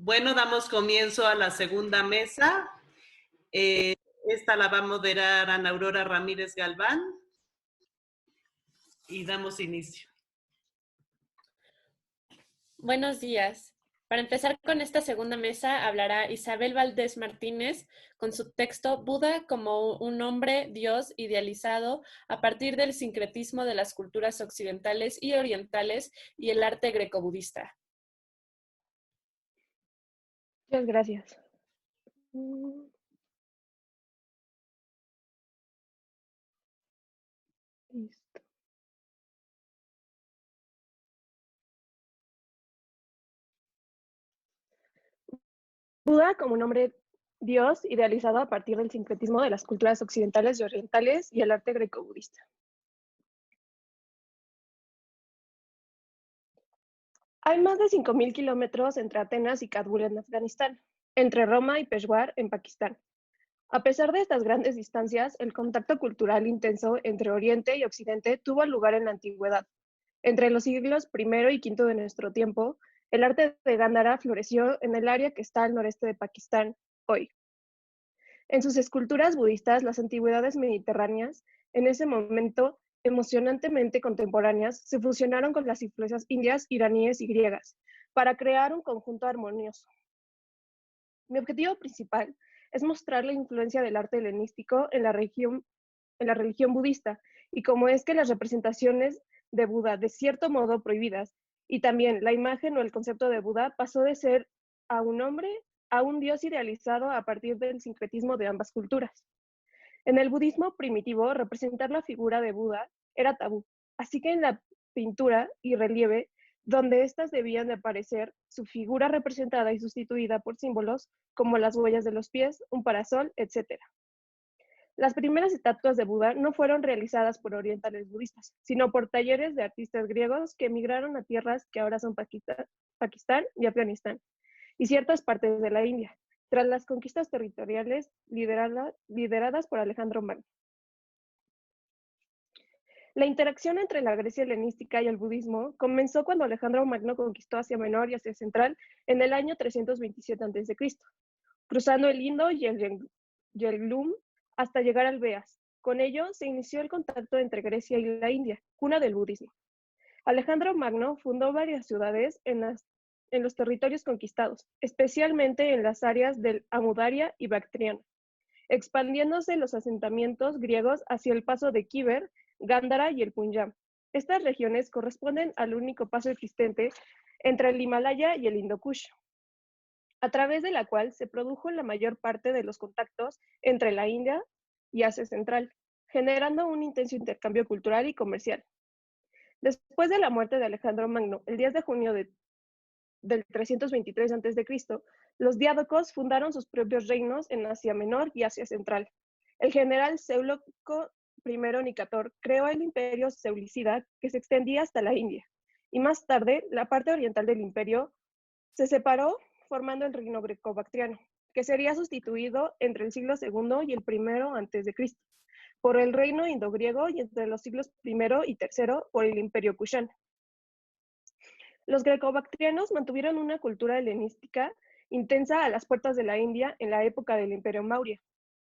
Bueno, damos comienzo a la segunda mesa. Esta la va a moderar Ana Aurora Ramírez Galván y damos inicio. Buenos días. Para empezar con esta segunda mesa hablará Isabel Valdés Martínez con su texto Buda como un hombre, Dios idealizado a partir del sincretismo de las culturas occidentales y orientales y el arte grecobudista. Muchas gracias. Listo. Buda como un hombre Dios idealizado a partir del sincretismo de las culturas occidentales y orientales y el arte greco-budista. Hay más de 5.000 kilómetros entre Atenas y Kabul en Afganistán, entre Roma y Peshawar en Pakistán. A pesar de estas grandes distancias, el contacto cultural intenso entre Oriente y Occidente tuvo lugar en la antigüedad. Entre los siglos I y V de nuestro tiempo, el arte de Gándhara floreció en el área que está al noreste de Pakistán hoy. En sus esculturas budistas, las antigüedades mediterráneas, en ese momento emocionantemente contemporáneas, se fusionaron con las influencias indias, iraníes y griegas, para crear un conjunto armonioso. Mi objetivo principal es mostrar la influencia del arte helenístico en la religión budista y cómo es que las representaciones de Buda, de cierto modo prohibidas, y también la imagen o el concepto de Buda pasó de ser a un hombre a un dios idealizado a partir del sincretismo de ambas culturas. En el budismo primitivo, representar la figura de Buda era tabú, así que en la pintura y relieve, donde éstas debían de aparecer, su figura representada y sustituida por símbolos como las huellas de los pies, un parasol, etc. Las primeras estatuas de Buda no fueron realizadas por orientales budistas, sino por talleres de artistas griegos que emigraron a tierras que ahora son Pakistán y Afganistán, y ciertas partes de la India, tras las conquistas territoriales lideradas por Alejandro Magno. La interacción entre la Grecia helenística y el budismo comenzó cuando Alejandro Magno conquistó Asia Menor y Asia Central en el año 327 a.C., cruzando el Indo y el Yelgum hasta llegar al Beas. Con ello se inició el contacto entre Grecia y la India, cuna del budismo. Alejandro Magno fundó varias ciudades en los territorios conquistados, especialmente en las áreas del Amudarya y Bactriana, expandiéndose los asentamientos griegos hacia el paso de Khyber, Gándhara y el Punjab. Estas regiones corresponden al único paso existente entre el Himalaya y el Indo Kush, a través de la cual se produjo la mayor parte de los contactos entre la India y Asia Central, generando un intenso intercambio cultural y comercial. Después de la muerte de Alejandro Magno, el 10 de junio del 323 a.C., los diádocos fundaron sus propios reinos en Asia Menor y Asia Central. El general Seuloco I Nicator creó el imperio seulicida que se extendía hasta la India, y más tarde la parte oriental del imperio se separó formando el reino greco-bactriano, que sería sustituido entre el siglo II y el I a.C. por el reino indogriego y entre los siglos I y III por el imperio Kushán. Los greco-bactrianos mantuvieron una cultura helenística intensa a las puertas de la India en la época del Imperio Maurya,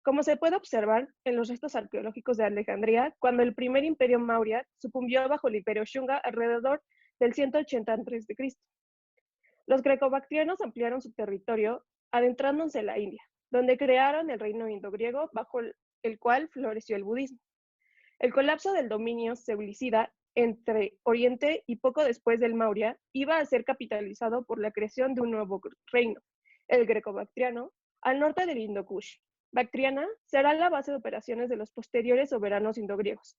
como se puede observar en los restos arqueológicos de Alejandría, cuando el primer Imperio Maurya sucumbió bajo el Imperio Shunga alrededor del 180 a.C. Los greco-bactrianos ampliaron su territorio adentrándose en la India, donde crearon el reino indogriego bajo el cual floreció el budismo. El colapso del dominio seulicida entre Oriente y poco después del Maurya iba a ser capitalizado por la creación de un nuevo reino, el greco-bactriano, al norte del Indo Kush. Bactriana será la base de operaciones de los posteriores soberanos indogriegos,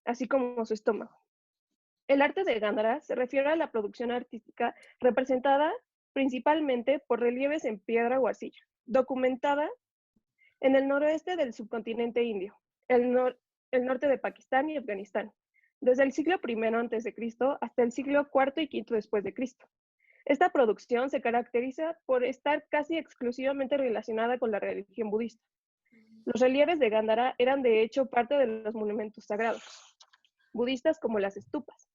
así como su estómago. El arte de Gándhara se refiere a la producción artística representada principalmente por relieves en piedra o arcilla, documentada en el noroeste del subcontinente indio, el norte de Pakistán y Afganistán, desde el siglo I a.C. hasta el siglo IV y V después de Cristo. Esta producción se caracteriza por estar casi exclusivamente relacionada con la religión budista. Los relieves de Gándhara eran de hecho parte de los monumentos sagrados budistas como las estupas.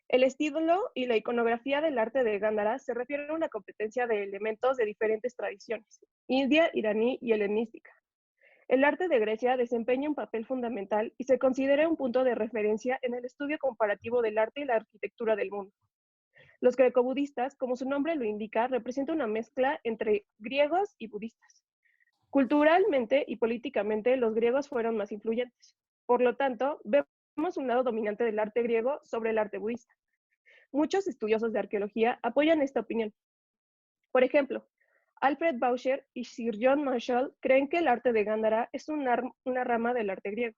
El estilo y la iconografía del arte de Gándara se refieren a una competencia de elementos de diferentes tradiciones, india, iraní y helenística. El arte de Grecia desempeña un papel fundamental y se considera un punto de referencia en el estudio comparativo del arte y la arquitectura del mundo. Los grecobudistas, como su nombre lo indica, representan una mezcla entre griegos y budistas. Culturalmente y políticamente, los griegos fueron más influyentes. Por lo tanto, vemos un lado dominante del arte griego sobre el arte budista. Muchos estudiosos de arqueología apoyan esta opinión. Por ejemplo, Alfred Boucher y Sir John Marshall creen que el arte de Gándara es una rama del arte griego.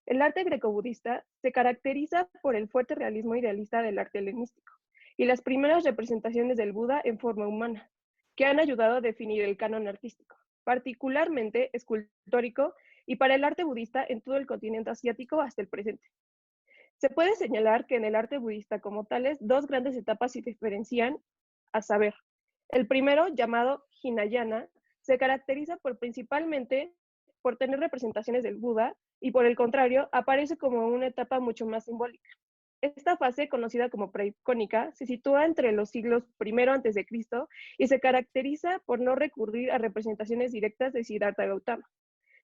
El arte greco-budista se caracteriza por el fuerte realismo idealista del arte helenístico y las primeras representaciones del Buda en forma humana, que han ayudado a definir el canon artístico, particularmente escultórico y para el arte budista en todo el continente asiático hasta el presente. Se puede señalar que en el arte budista como tales, dos grandes etapas se diferencian, a saber, el primero, llamado Hinayana, se caracteriza principalmente por tener representaciones del Buda y por el contrario, aparece como una etapa mucho más simbólica. Esta fase, conocida como preicónica, se sitúa entre los siglos I a.C. y se caracteriza por no recurrir a representaciones directas de Siddhartha Gautama,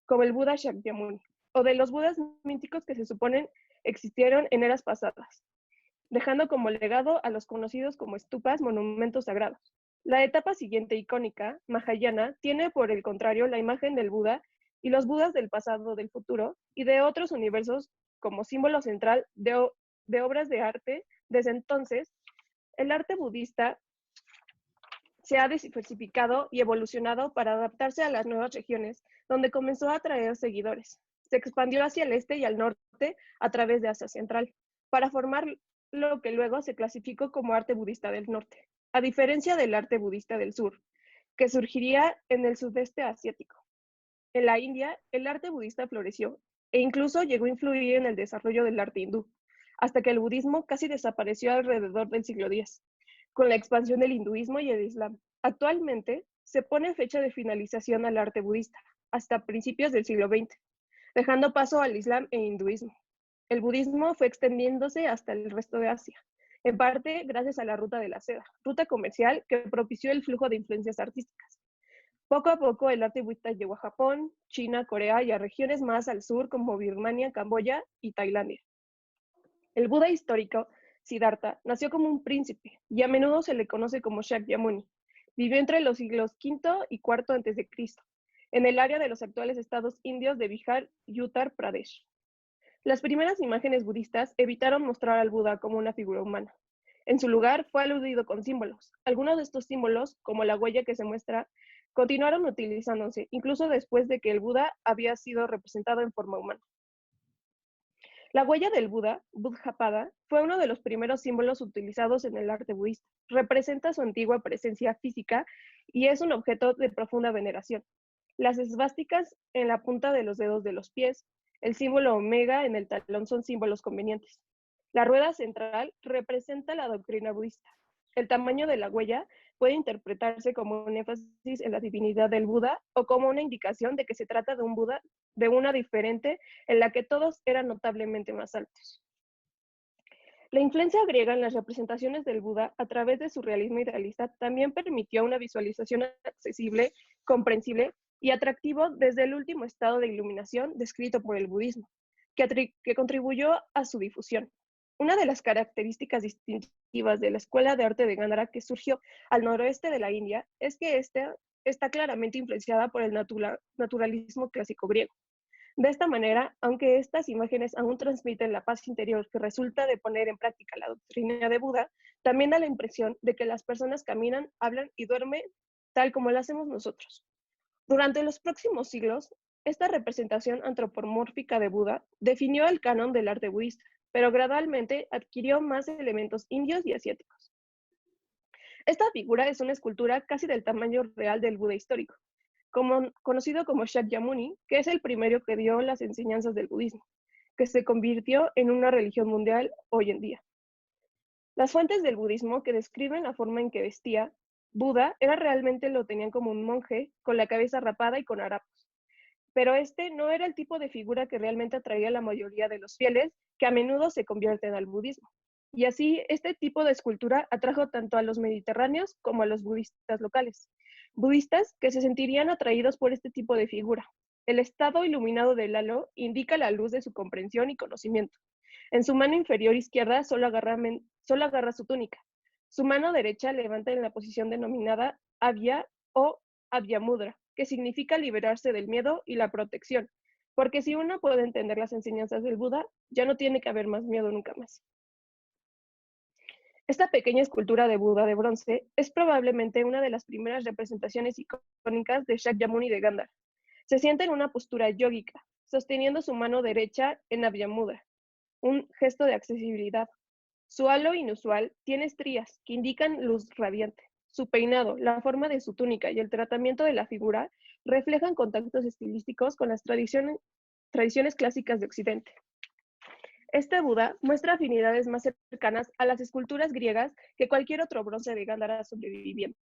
como el Buda Shakyamuni, o de los Budas míticos que se suponen existieron en eras pasadas, dejando como legado a los conocidos como stupas, monumentos sagrados. La etapa siguiente icónica, Mahayana, tiene por el contrario la imagen del Buda y los Budas del pasado, del futuro y de otros universos como símbolo central de obras de arte. Desde entonces, el arte budista se ha diversificado y evolucionado para adaptarse a las nuevas regiones, donde comenzó a atraer seguidores. Se expandió hacia el este y al norte a través de Asia Central, para formar lo que luego se clasificó como arte budista del norte, a diferencia del arte budista del sur, que surgiría en el sudeste asiático. En la India, el arte budista floreció e incluso llegó a influir en el desarrollo del arte hindú, hasta que el budismo casi desapareció alrededor del siglo X, con la expansión del hinduismo y el islam. Actualmente, se pone fecha de finalización al arte budista, hasta principios del siglo XX, dejando paso al islam e hinduismo. El budismo fue extendiéndose hasta el resto de Asia, en parte gracias a la Ruta de la Seda, ruta comercial que propició el flujo de influencias artísticas. Poco a poco el arte budista llegó a Japón, China, Corea y a regiones más al sur como Birmania, Camboya y Tailandia. El Buda histórico, Siddhartha, nació como un príncipe y a menudo se le conoce como Shakyamuni. Vivió entre los siglos V y IV a.C., en el área de los actuales estados indios de Bihar y Uttar Pradesh. Las primeras imágenes budistas evitaron mostrar al Buda como una figura humana. En su lugar fue aludido con símbolos. Algunos de estos símbolos, como la huella que se muestra, continuaron utilizándose, incluso después de que el Buda había sido representado en forma humana. La huella del Buda, Buddhapada, fue uno de los primeros símbolos utilizados en el arte budista. Representa su antigua presencia física y es un objeto de profunda veneración. Las esvásticas en la punta de los dedos de los pies, el símbolo omega en el talón son símbolos convenientes. La rueda central representa la doctrina budista. El tamaño de la huella puede interpretarse como un énfasis en la divinidad del Buda o como una indicación de que se trata de un Buda de una diferente en la que todos eran notablemente más altos. La influencia griega en las representaciones del Buda a través de su realismo idealista también permitió una visualización accesible, comprensible y atractivo desde el último estado de iluminación descrito por el budismo, que contribuyó a su difusión. Una de las características distintivas de la Escuela de Arte de Gándara que surgió al noroeste de la India es que está claramente influenciada por el naturalismo clásico griego. De esta manera, aunque estas imágenes aún transmiten la paz interior que resulta de poner en práctica la doctrina de Buda, también da la impresión de que las personas caminan, hablan y duermen tal como lo hacemos nosotros. Durante los próximos siglos, esta representación antropomórfica de Buda definió el canon del arte budista, pero gradualmente adquirió más elementos indios y asiáticos. Esta figura es una escultura casi del tamaño real del Buda histórico, conocido como Shakyamuni, que es el primero que dio las enseñanzas del budismo, que se convirtió en una religión mundial hoy en día. Las fuentes del budismo que describen la forma en que vestía Buda realmente lo tenían como un monje, con la cabeza rapada y con harapos. Pero este no era el tipo de figura que realmente atraía a la mayoría de los fieles, que a menudo se convierten al budismo. Y así, este tipo de escultura atrajo tanto a los mediterráneos como a los budistas locales. Budistas que se sentirían atraídos por este tipo de figura. El estado iluminado del halo indica la luz de su comprensión y conocimiento. En su mano inferior izquierda solo agarra su túnica. Su mano derecha levanta en la posición denominada Abhya o Abhyamudra, que significa liberarse del miedo y la protección. Porque si uno puede entender las enseñanzas del Buda, ya no tiene que haber más miedo nunca más. Esta pequeña escultura de Buda de bronce es probablemente una de las primeras representaciones icónicas de Shakyamuni de Gandhara. Se sienta en una postura yógica, sosteniendo su mano derecha en Abhyamudra, un gesto de accesibilidad. Su halo inusual tiene estrías que indican luz radiante. Su peinado, la forma de su túnica y el tratamiento de la figura reflejan contactos estilísticos con las tradiciones clásicas de Occidente. Este Buda muestra afinidades más cercanas a las esculturas griegas que cualquier otro bronce de Gándara sobreviviente.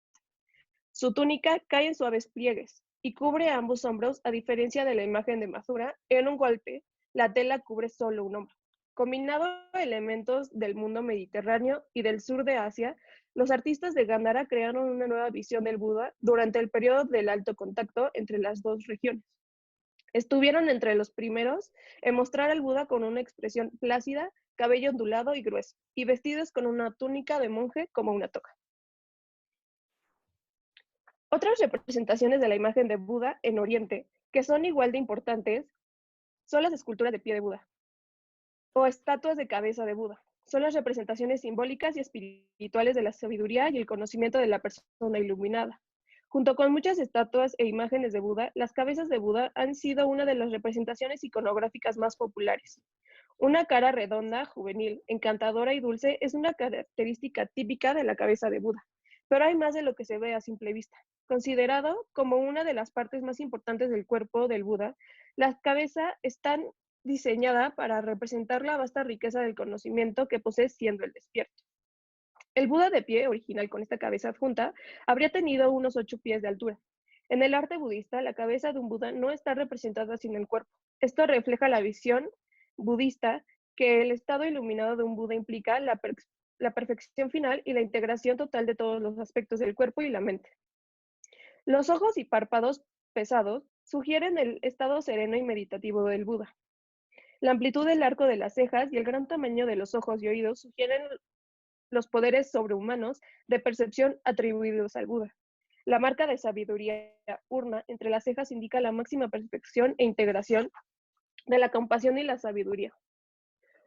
Su túnica cae en suaves pliegues y cubre ambos hombros, a diferencia de la imagen de Mathura. En un golpe, la tela cubre solo un hombro. Combinado elementos del mundo mediterráneo y del sur de Asia, los artistas de Gándara crearon una nueva visión del Buda durante el periodo del alto contacto entre las dos regiones. Estuvieron entre los primeros en mostrar al Buda con una expresión plácida, cabello ondulado y grueso, y vestidos con una túnica de monje como una toga. Otras representaciones de la imagen de Buda en Oriente, que son igual de importantes, son las esculturas de pie de Buda, o estatuas de cabeza de Buda. Son las representaciones simbólicas y espirituales de la sabiduría y el conocimiento de la persona iluminada. Junto con muchas estatuas e imágenes de Buda, las cabezas de Buda han sido una de las representaciones iconográficas más populares. Una cara redonda, juvenil, encantadora y dulce es una característica típica de la cabeza de Buda, pero hay más de lo que se ve a simple vista. Considerado como una de las partes más importantes del cuerpo del Buda, la cabeza está diseñada para representar la vasta riqueza del conocimiento que posee siendo el despierto. El Buda de pie, original con esta cabeza adjunta, habría tenido unos 8 pies de altura. En el arte budista, la cabeza de un Buda no está representada sin el cuerpo. Esto refleja la visión budista que el estado iluminado de un Buda implica la perfección final y la integración total de todos los aspectos del cuerpo y la mente. Los ojos y párpados pesados sugieren el estado sereno y meditativo del Buda. La amplitud del arco de las cejas y el gran tamaño de los ojos y oídos sugieren los poderes sobrehumanos de percepción atribuidos al Buda. La marca de sabiduría urna entre las cejas indica la máxima perfección e integración de la compasión y la sabiduría.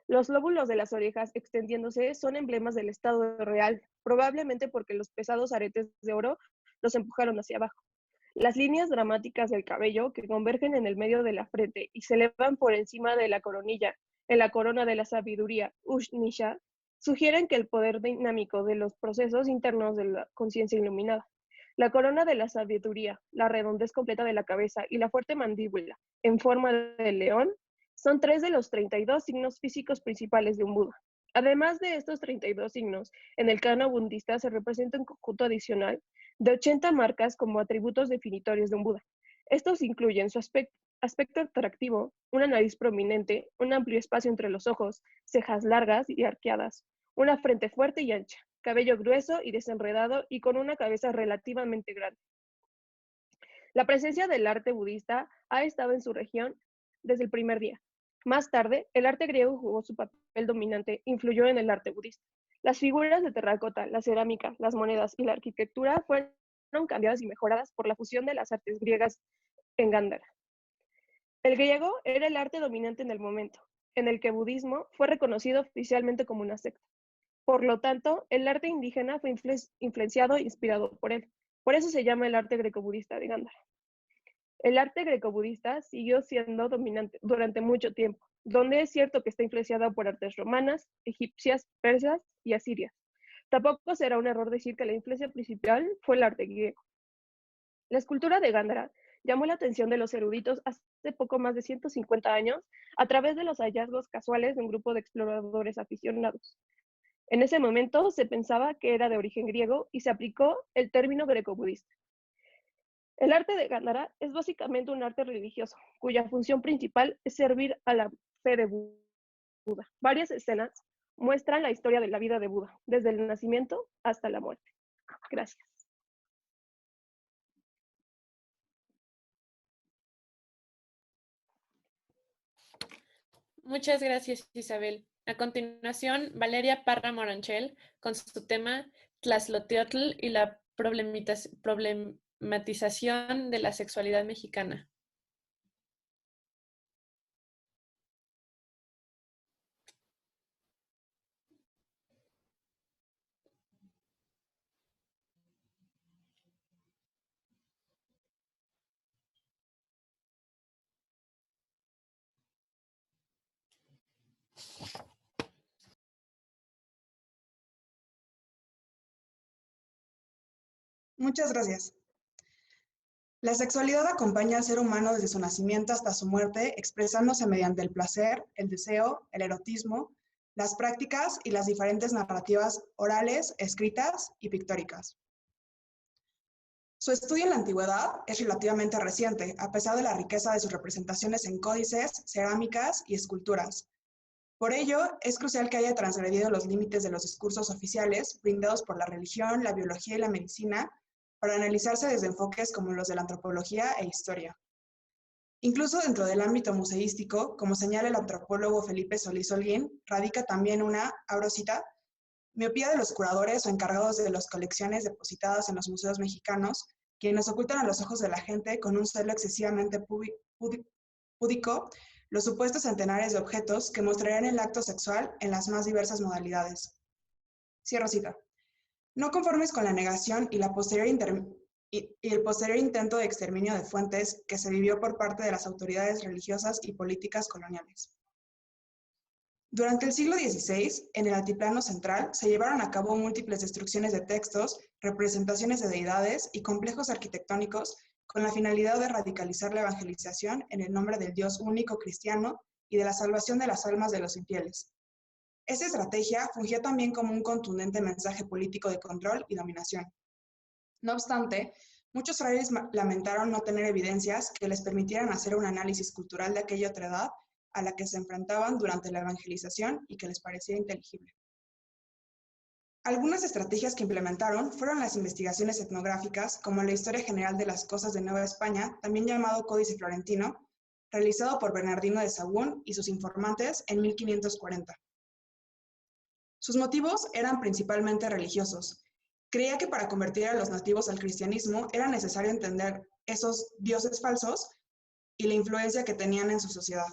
Los lóbulos de las orejas extendiéndose son emblemas del estado real, probablemente porque los pesados aretes de oro los empujaron hacia abajo. Las líneas dramáticas del cabello que convergen en el medio de la frente y se elevan por encima de la coronilla, en la corona de la sabiduría, Ushnisha, sugieren que el poder dinámico de los procesos internos de la conciencia iluminada. La corona de la sabiduría, la redondez completa de la cabeza y la fuerte mandíbula en forma de león son 3 de los 32 signos físicos principales de un Buda. Además de estos 32 signos, en el canon budista se representa un conjunto adicional de 80 marcas como atributos definitorios de un Buda. Estos incluyen su aspecto atractivo, una nariz prominente, un amplio espacio entre los ojos, cejas largas y arqueadas, una frente fuerte y ancha, cabello grueso y desenredado y con una cabeza relativamente grande. La presencia del arte budista ha estado en su región desde el primer día. Más tarde, el arte griego jugó su papel dominante, influyó en el arte budista. Las figuras de terracota, la cerámica, las monedas y la arquitectura fueron cambiadas y mejoradas por la fusión de las artes griegas en Gándara. El griego era el arte dominante en el momento, en el que el budismo fue reconocido oficialmente como una secta. Por lo tanto, el arte indígena fue influenciado e inspirado por él. Por eso se llama el arte greco-budista de Gándara. El arte greco-budista siguió siendo dominante durante mucho tiempo, donde es cierto que está influenciado por artes romanas, egipcias, persas y asirias. Tampoco será un error decir que la influencia principal fue el arte griego. La escultura de Gándara llamó la atención de los eruditos hace poco más de 150 años a través de los hallazgos casuales de un grupo de exploradores aficionados. En ese momento se pensaba que era de origen griego y se aplicó el término greco-budista. El arte de Gándara es básicamente un arte religioso, cuya función principal es servir a la fe de Buda. Varias escenas muestran la historia de la vida de Buda, desde el nacimiento hasta la muerte. Gracias. Muchas gracias, Isabel. A continuación, Valeria Parra Moranchel con su tema Tlazloteotl y la problematización de la sexualidad mexicana. Muchas gracias. La sexualidad acompaña al ser humano desde su nacimiento hasta su muerte, expresándose mediante el placer, el deseo, el erotismo, las prácticas y las diferentes narrativas orales, escritas y pictóricas. Su estudio en la antigüedad es relativamente reciente, a pesar de la riqueza de sus representaciones en códices, cerámicas y esculturas. Por ello, es crucial que haya transgredido los límites de los discursos oficiales brindados por la religión, la biología y la medicina, para analizarse desde enfoques como los de la antropología e historia. Incluso dentro del ámbito museístico, como señala el antropólogo Felipe Solís Holguín, radica también una, abro cita, miopía de los curadores o encargados de las colecciones depositadas en los museos mexicanos, quienes ocultan a los ojos de la gente con un celo excesivamente púdico los supuestos centenares de objetos que mostrarían el acto sexual en las más diversas modalidades. Cierro cita. No conformes con la negación y el posterior intento de exterminio de fuentes que se vivió por parte de las autoridades religiosas y políticas coloniales. Durante el siglo XVI, en el altiplano central, se llevaron a cabo múltiples destrucciones de textos, representaciones de deidades y complejos arquitectónicos con la finalidad de radicalizar la evangelización en el nombre del Dios único cristiano y de la salvación de las almas de los infieles. Esta estrategia fungió también como un contundente mensaje político de control y dominación. No obstante, muchos frailes lamentaron no tener evidencias que les permitieran hacer un análisis cultural de aquella otredad a la que se enfrentaban durante la evangelización y que les parecía inteligible. Algunas estrategias que implementaron fueron las investigaciones etnográficas, como la Historia General de las Cosas de Nueva España, también llamado Códice Florentino, realizado por Bernardino de Sahagún y sus informantes en 1540. Sus motivos eran principalmente religiosos. Creía que para convertir a los nativos al cristianismo era necesario entender esos dioses falsos y la influencia que tenían en su sociedad.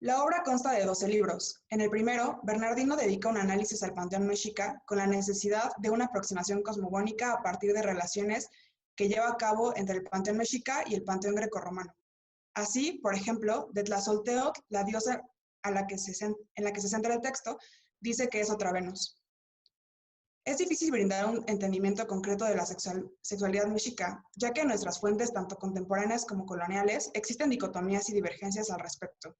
La obra consta de 12 libros. En el primero, Bernardino dedica un análisis al panteón mexica con la necesidad de una aproximación cosmogónica a partir de relaciones que lleva a cabo entre el panteón mexica y el panteón grecorromano. Así, por ejemplo, de Tlazolteotl, la diosa en la que se centra el texto, dice que es otra Venus. Es difícil brindar un entendimiento concreto de la sexualidad mexica, ya que en nuestras fuentes, tanto contemporáneas como coloniales, existen dicotomías y divergencias al respecto.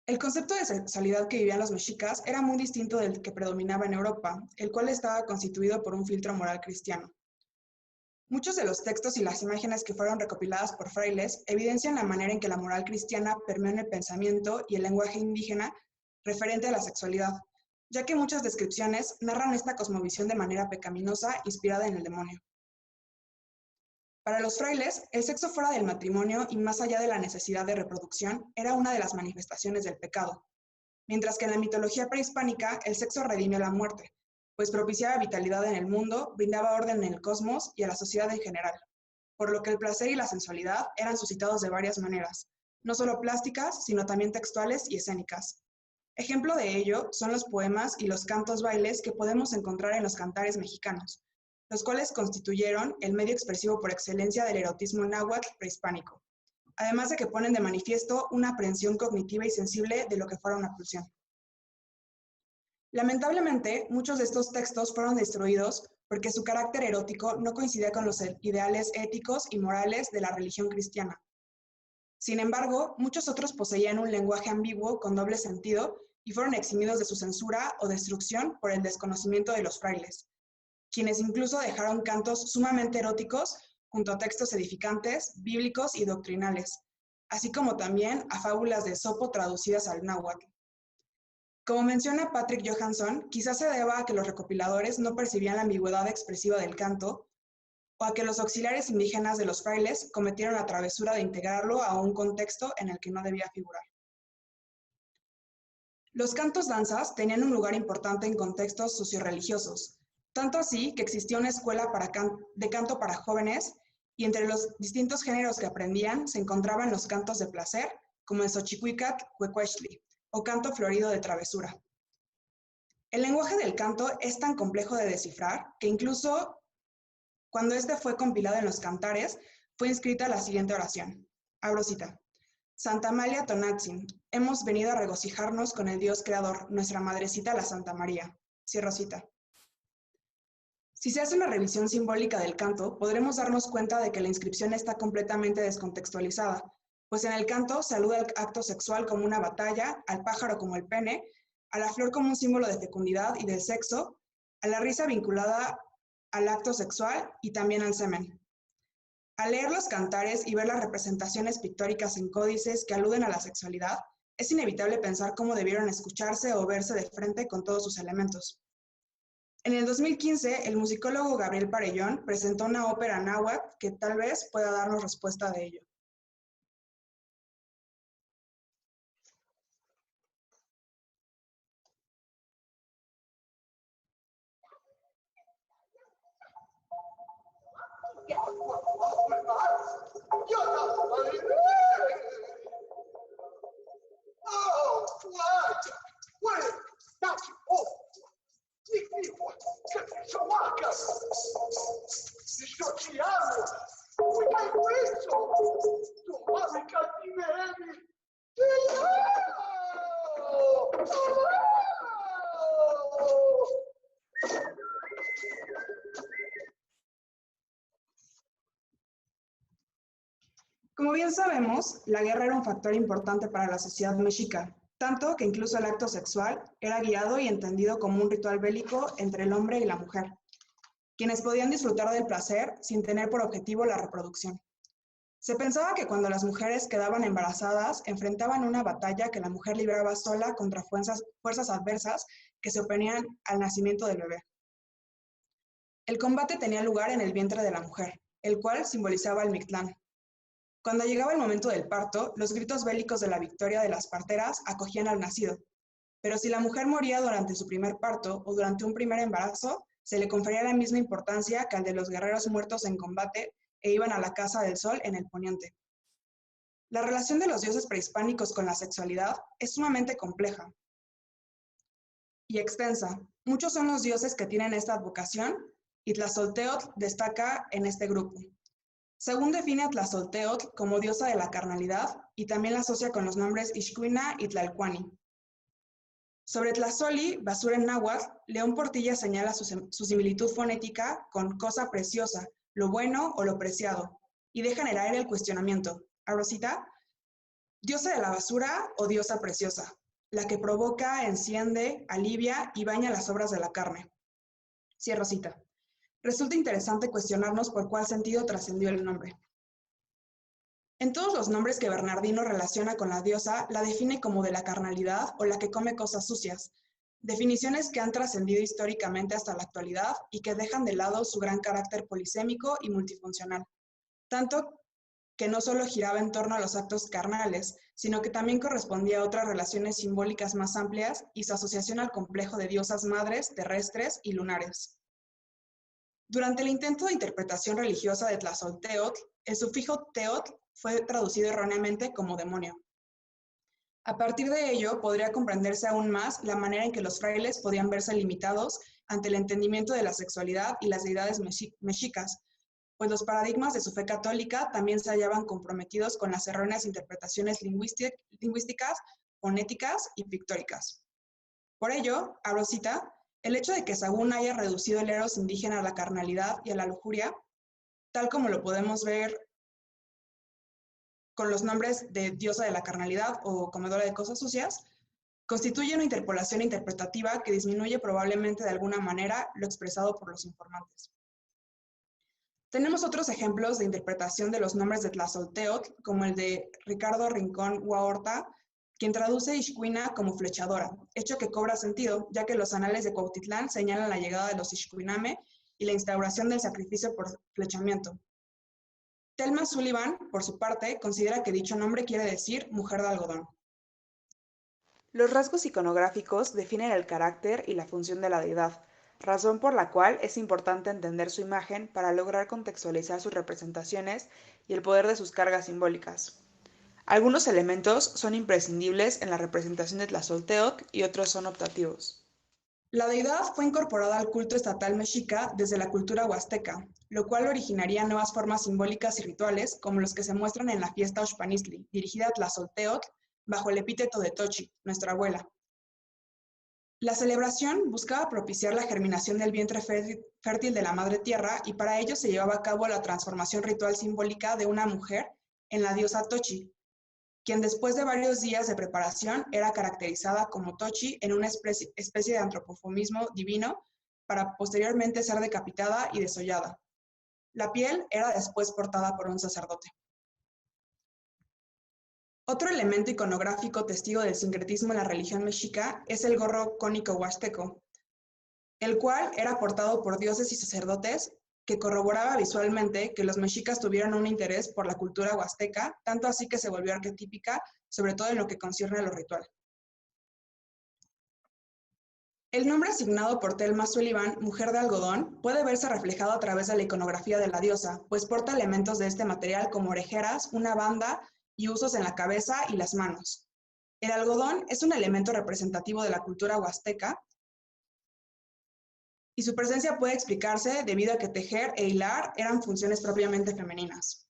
El concepto de sexualidad que vivían los mexicas era muy distinto del que predominaba en Europa, el cual estaba constituido por un filtro moral cristiano. Muchos de los textos y las imágenes que fueron recopiladas por frailes evidencian la manera en que la moral cristiana permeó en el pensamiento y el lenguaje indígena referente a la sexualidad, ya que muchas descripciones narran esta cosmovisión de manera pecaminosa inspirada en el demonio. Para los frailes, el sexo fuera del matrimonio y más allá de la necesidad de reproducción era una de las manifestaciones del pecado, mientras que en la mitología prehispánica el sexo redimió la muerte, pues propiciaba vitalidad en el mundo, brindaba orden en el cosmos y a la sociedad en general, por lo que el placer y la sensualidad eran suscitados de varias maneras, no solo plásticas, sino también textuales y escénicas. Ejemplo de ello son los poemas y los cantos bailes que podemos encontrar en los cantares mexicanos, los cuales constituyeron el medio expresivo por excelencia del erotismo náhuatl prehispánico, además de que ponen de manifiesto una aprehensión cognitiva y sensible de lo que fuera una pulsión. Lamentablemente, muchos de estos textos fueron destruidos porque su carácter erótico no coincidía con los ideales éticos y morales de la religión cristiana. Sin embargo, muchos otros poseían un lenguaje ambiguo con doble sentido y fueron eximidos de su censura o destrucción por el desconocimiento de los frailes, quienes incluso dejaron cantos sumamente eróticos junto a textos edificantes, bíblicos y doctrinales, así como también a fábulas de Esopo traducidas al náhuatl. Como menciona Patrick Johansson, quizás se deba a que los recopiladores no percibían la ambigüedad expresiva del canto o a que los auxiliares indígenas de los frailes cometieron la travesura de integrarlo a un contexto en el que no debía figurar. Los cantos danzas tenían un lugar importante en contextos socioreligiosos, tanto así que existía una escuela de canto para jóvenes y entre los distintos géneros que aprendían se encontraban los cantos de placer, como el Xochicuicat Cuecuextli, o canto florido de travesura. El lenguaje del canto es tan complejo de descifrar que incluso cuando este fue compilado en los cantares, fue inscrita la siguiente oración. Abro cita. Santa Amalia Tonatzin, hemos venido a regocijarnos con el Dios Creador, nuestra Madrecita la Santa María. Cierro cita. Si se hace una revisión simbólica del canto, podremos darnos cuenta de que la inscripción está completamente descontextualizada, pues en el canto se alude al acto sexual como una batalla, al pájaro como el pene, a la flor como un símbolo de fecundidad y del sexo, a la risa vinculada al acto sexual y también al semen. Al leer los cantares y ver las representaciones pictóricas en códices que aluden a la sexualidad, es inevitable pensar cómo debieron escucharse o verse de frente con todos sus elementos. En el 2015, el musicólogo Gabriel Parellón presentó una ópera náhuatl que tal vez pueda darnos respuesta de ello. Como bien sabemos, la guerra era un factor importante para la sociedad mexica, tanto que incluso el acto sexual era guiado y entendido como un ritual bélico entre el hombre y la mujer, quienes podían disfrutar del placer sin tener por objetivo la reproducción. Se pensaba que cuando las mujeres quedaban embarazadas, enfrentaban una batalla que la mujer libraba sola contra fuerzas adversas que se oponían al nacimiento del bebé. El combate tenía lugar en el vientre de la mujer, el cual simbolizaba el Mictlán. Cuando llegaba el momento del parto, los gritos bélicos de la victoria de las parteras acogían al nacido. Pero si la mujer moría durante su primer parto o durante un primer embarazo, se le confería la misma importancia que al de los guerreros muertos en combate e iban a la casa del sol en el poniente. La relación de los dioses prehispánicos con la sexualidad es sumamente compleja y extensa. Muchos son los dioses que tienen esta advocación y Tlazolteotl destaca en este grupo. Según define a Tlazolteotl como diosa de la carnalidad y también la asocia con los nombres Ixcuina y Tlalcuani. Sobre Tlazoli, basura en náhuatl, León Portilla señala su similitud fonética con cosa preciosa, lo bueno o lo preciado, y deja en el aire el cuestionamiento. Abro cita, diosa de la basura o diosa preciosa, la que provoca, enciende, alivia y baña las obras de la carne. Cierro cita. Resulta interesante cuestionarnos por cuál sentido trascendió el nombre. En todos los nombres que Bernardino relaciona con la diosa, la define como de la carnalidad o la que come cosas sucias, definiciones que han trascendido históricamente hasta la actualidad y que dejan de lado su gran carácter polisémico y multifuncional, tanto que no solo giraba en torno a los actos carnales, sino que también correspondía a otras relaciones simbólicas más amplias y su asociación al complejo de diosas madres, terrestres y lunares. Durante el intento de interpretación religiosa de Tlazolteotl, el sufijo teotl fue traducido erróneamente como demonio. A partir de ello, podría comprenderse aún más la manera en que los frailes podían verse limitados ante el entendimiento de la sexualidad y las deidades mexicas, pues los paradigmas de su fe católica también se hallaban comprometidos con las erróneas interpretaciones lingüísticas, fonéticas y pictóricas. Por ello, abro cita, el hecho de que Sahagún haya reducido el eros indígena a la carnalidad y a la lujuria, tal como lo podemos ver con los nombres de diosa de la carnalidad o comedora de cosas sucias, constituye una interpolación interpretativa que disminuye probablemente de alguna manera lo expresado por los informantes. Tenemos otros ejemplos de interpretación de los nombres de Tlazolteotl, como el de Ricardo Rincón Huahorta, quien traduce Ixcuina como flechadora, hecho que cobra sentido, ya que los anales de Cuautitlán señalan la llegada de los Ixcuiname y la instauración del sacrificio por flechamiento. Thelma Sullivan, por su parte, considera que dicho nombre quiere decir mujer de algodón. Los rasgos iconográficos definen el carácter y la función de la deidad, razón por la cual es importante entender su imagen para lograr contextualizar sus representaciones y el poder de sus cargas simbólicas. Algunos elementos son imprescindibles en la representación de Tlazolteotl y otros son optativos. La deidad fue incorporada al culto estatal mexica desde la cultura huasteca, lo cual originaría nuevas formas simbólicas y rituales como los que se muestran en la fiesta Oxpanistli, dirigida a Tlazolteotl bajo el epíteto de Tochi, nuestra abuela. La celebración buscaba propiciar la germinación del vientre fértil de la Madre Tierra y para ello se llevaba a cabo la transformación ritual simbólica de una mujer en la diosa Tochi, quien después de varios días de preparación era caracterizada como Tochi en una especie de antropomorfismo divino para posteriormente ser decapitada y desollada. La piel era después portada por un sacerdote. Otro elemento iconográfico testigo del sincretismo en la religión mexica es el gorro cónico huasteco, el cual era portado por dioses y sacerdotes que corroboraba visualmente que los mexicas tuvieron un interés por la cultura huasteca, tanto así que se volvió arquetípica, sobre todo en lo que concierne a lo ritual. El nombre asignado por Thelma Sullivan, mujer de algodón, puede verse reflejado a través de la iconografía de la diosa, pues porta elementos de este material como orejeras, una banda y usos en la cabeza y las manos. El algodón es un elemento representativo de la cultura huasteca y su presencia puede explicarse debido a que tejer e hilar eran funciones propiamente femeninas.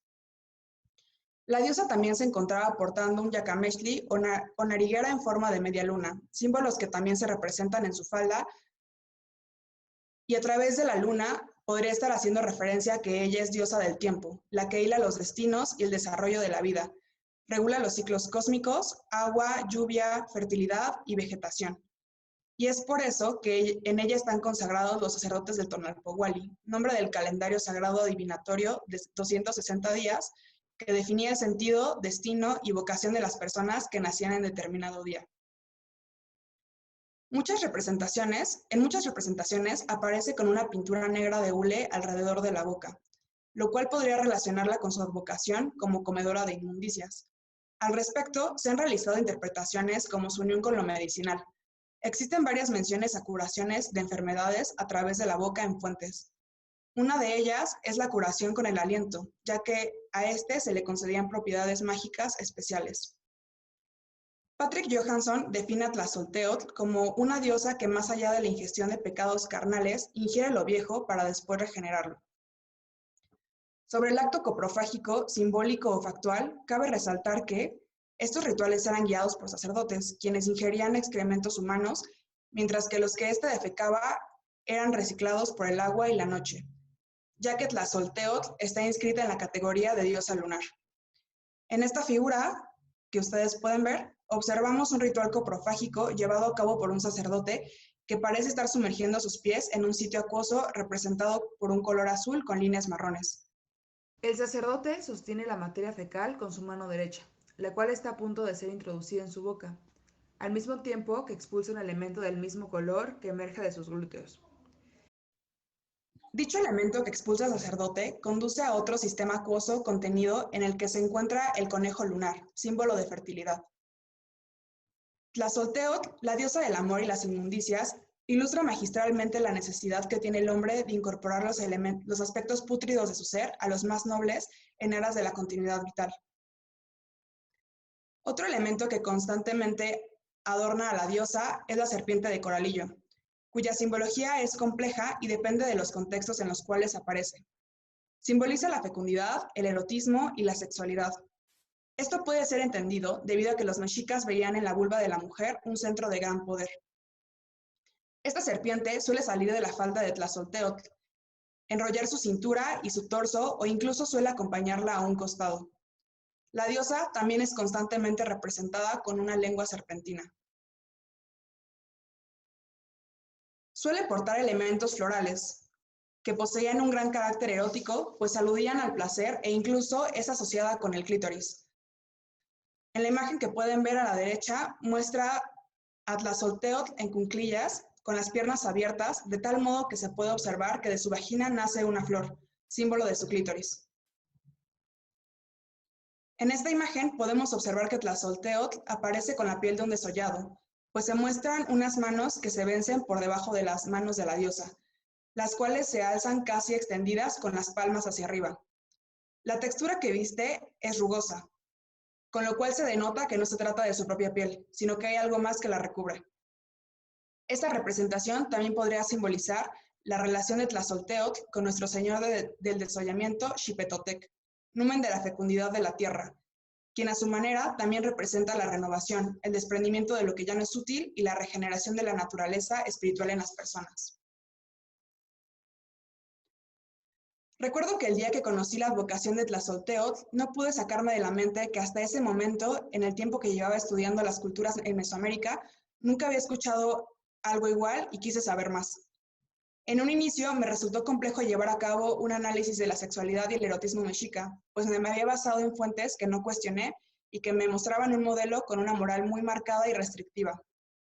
La diosa también se encontraba portando un yacamextli o nariguera en forma de media luna, símbolos que también se representan en su falda, y a través de la luna podría estar haciendo referencia a que ella es diosa del tiempo, la que hila los destinos y el desarrollo de la vida. Regula los ciclos cósmicos, agua, lluvia, fertilidad y vegetación. Y es por eso que en ella están consagrados los sacerdotes del Tonalpohualli, nombre del calendario sagrado adivinatorio de 260 días, que definía el sentido, destino y vocación de las personas que nacían en determinado día. En muchas representaciones aparece con una pintura negra de hule alrededor de la boca, lo cual podría relacionarla con su advocación como comedora de inmundicias. Al respecto, se han realizado interpretaciones como su unión con lo medicinal. Existen varias menciones a curaciones de enfermedades a través de la boca en fuentes. Una de ellas es la curación con el aliento, ya que a este se le concedían propiedades mágicas especiales. Patrick Johansson define a Tlazolteotl como una diosa que más allá de la ingestión de pecados carnales, ingiere lo viejo para después regenerarlo. Sobre el acto coprofágico, simbólico o factual, cabe resaltar que estos rituales eran guiados por sacerdotes, quienes ingerían excrementos humanos, mientras que los que éste defecaba eran reciclados por el agua y la noche, ya que Tlazolteotl está inscrita en la categoría de diosa lunar. En esta figura, que ustedes pueden ver, observamos un ritual coprofágico llevado a cabo por un sacerdote que parece estar sumergiendo sus pies en un sitio acuoso representado por un color azul con líneas marrones. El sacerdote sostiene la materia fecal con su mano derecha, la cual está a punto de ser introducida en su boca, al mismo tiempo que expulsa un elemento del mismo color que emerge de sus glúteos. Dicho elemento que expulsa al sacerdote conduce a otro sistema acuoso contenido en el que se encuentra el conejo lunar, símbolo de fertilidad. Tlazolteotl, la diosa del amor y las inmundicias, ilustra magistralmente la necesidad que tiene el hombre de incorporar los aspectos pútridos de su ser a los más nobles en aras de la continuidad vital. Otro elemento que constantemente adorna a la diosa es la serpiente de coralillo, cuya simbología es compleja y depende de los contextos en los cuales aparece. Simboliza la fecundidad, el erotismo y la sexualidad. Esto puede ser entendido debido a que los mexicas veían en la vulva de la mujer un centro de gran poder. Esta serpiente suele salir de la falda de Tlazolteotl, enrollar su cintura y su torso o incluso suele acompañarla a un costado. La diosa también es constantemente representada con una lengua serpentina. Suele portar elementos florales, que poseían un gran carácter erótico, pues aludían al placer e incluso es asociada con el clítoris. En la imagen que pueden ver a la derecha muestra a Tlazolteotl en cuclillas, con las piernas abiertas, de tal modo que se puede observar que de su vagina nace una flor, símbolo de su clítoris. En esta imagen podemos observar que Tlazolteotl aparece con la piel de un desollado, pues se muestran unas manos que se vencen por debajo de las manos de la diosa, las cuales se alzan casi extendidas con las palmas hacia arriba. La textura que viste es rugosa, con lo cual se denota que no se trata de su propia piel, sino que hay algo más que la recubre. Esta representación también podría simbolizar la relación de Tlazolteotl con nuestro señor del desollamiento, Xipetotec, numen de la fecundidad de la tierra, quien a su manera también representa la renovación, el desprendimiento de lo que ya no es útil y la regeneración de la naturaleza espiritual en las personas. Recuerdo que el día que conocí la advocación de Tlazolteotl, no pude sacarme de la mente que hasta ese momento, en el tiempo que llevaba estudiando las culturas en Mesoamérica, nunca había escuchado algo igual y quise saber más. En un inicio me resultó complejo llevar a cabo un análisis de la sexualidad y el erotismo mexica, pues me había basado en fuentes que no cuestioné y que me mostraban un modelo con una moral muy marcada y restrictiva.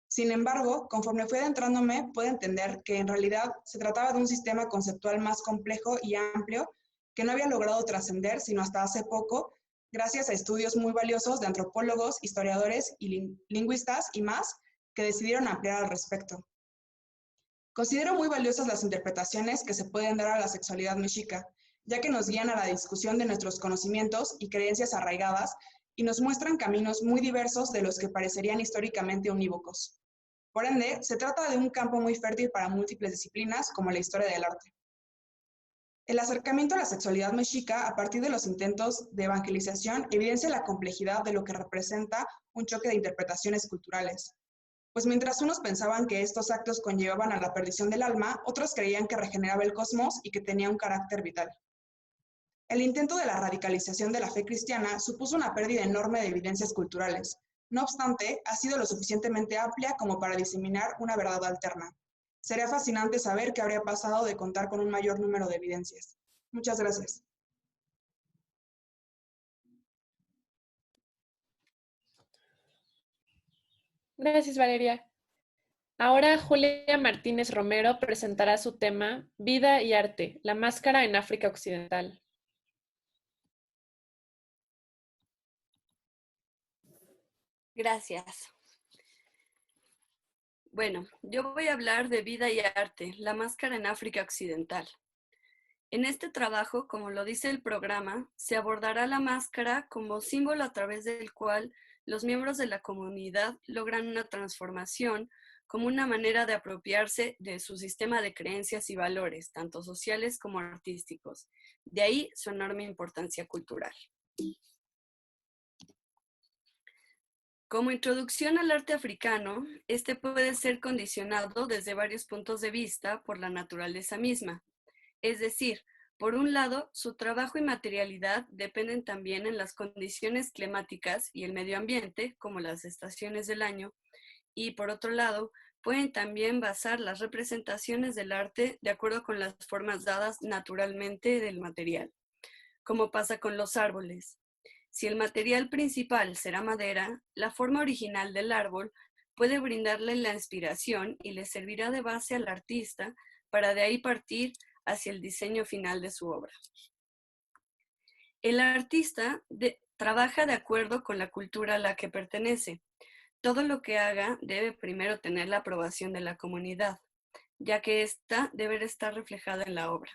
Sin embargo, conforme fui adentrándome, pude entender que en realidad se trataba de un sistema conceptual más complejo y amplio que no había logrado trascender sino hasta hace poco, gracias a estudios muy valiosos de antropólogos, historiadores y lingüistas y más, que decidieron ampliar al respecto. Considero muy valiosas las interpretaciones que se pueden dar a la sexualidad mexica, ya que nos guían a la discusión de nuestros conocimientos y creencias arraigadas y nos muestran caminos muy diversos de los que parecerían históricamente unívocos. Por ende, se trata de un campo muy fértil para múltiples disciplinas como la historia del arte. El acercamiento a la sexualidad mexica a partir de los intentos de evangelización evidencia la complejidad de lo que representa un choque de interpretaciones culturales. Pues mientras unos pensaban que estos actos conllevaban a la perdición del alma, otros creían que regeneraba el cosmos y que tenía un carácter vital. El intento de la radicalización de la fe cristiana supuso una pérdida enorme de evidencias culturales. No obstante, ha sido lo suficientemente amplia como para diseminar una verdad alterna. Sería fascinante saber qué habría pasado de contar con un mayor número de evidencias. Muchas gracias. Gracias, Valeria. Ahora Julia Martínez Romero presentará su tema Vida y Arte, la máscara en África Occidental. Gracias. Bueno, yo voy a hablar de Vida y Arte, la máscara en África Occidental. En este trabajo, como lo dice el programa, se abordará la máscara como símbolo a través del cual los miembros de la comunidad logran una transformación como una manera de apropiarse de su sistema de creencias y valores, tanto sociales como artísticos. De ahí su enorme importancia cultural. Como introducción al arte africano, este puede ser condicionado desde varios puntos de vista por la naturaleza misma. Es decir, por un lado, su trabajo y materialidad dependen también en las condiciones climáticas y el medio ambiente, como las estaciones del año, y por otro lado, pueden también basar las representaciones del arte de acuerdo con las formas dadas naturalmente del material, como pasa con los árboles. Si el material principal será madera, la forma original del árbol puede brindarle la inspiración y le servirá de base al artista para de ahí partir hacia el diseño final de su obra. El artista trabaja de acuerdo con la cultura a la que pertenece. Todo lo que haga debe primero tener la aprobación de la comunidad, ya que ésta debe estar reflejada en la obra.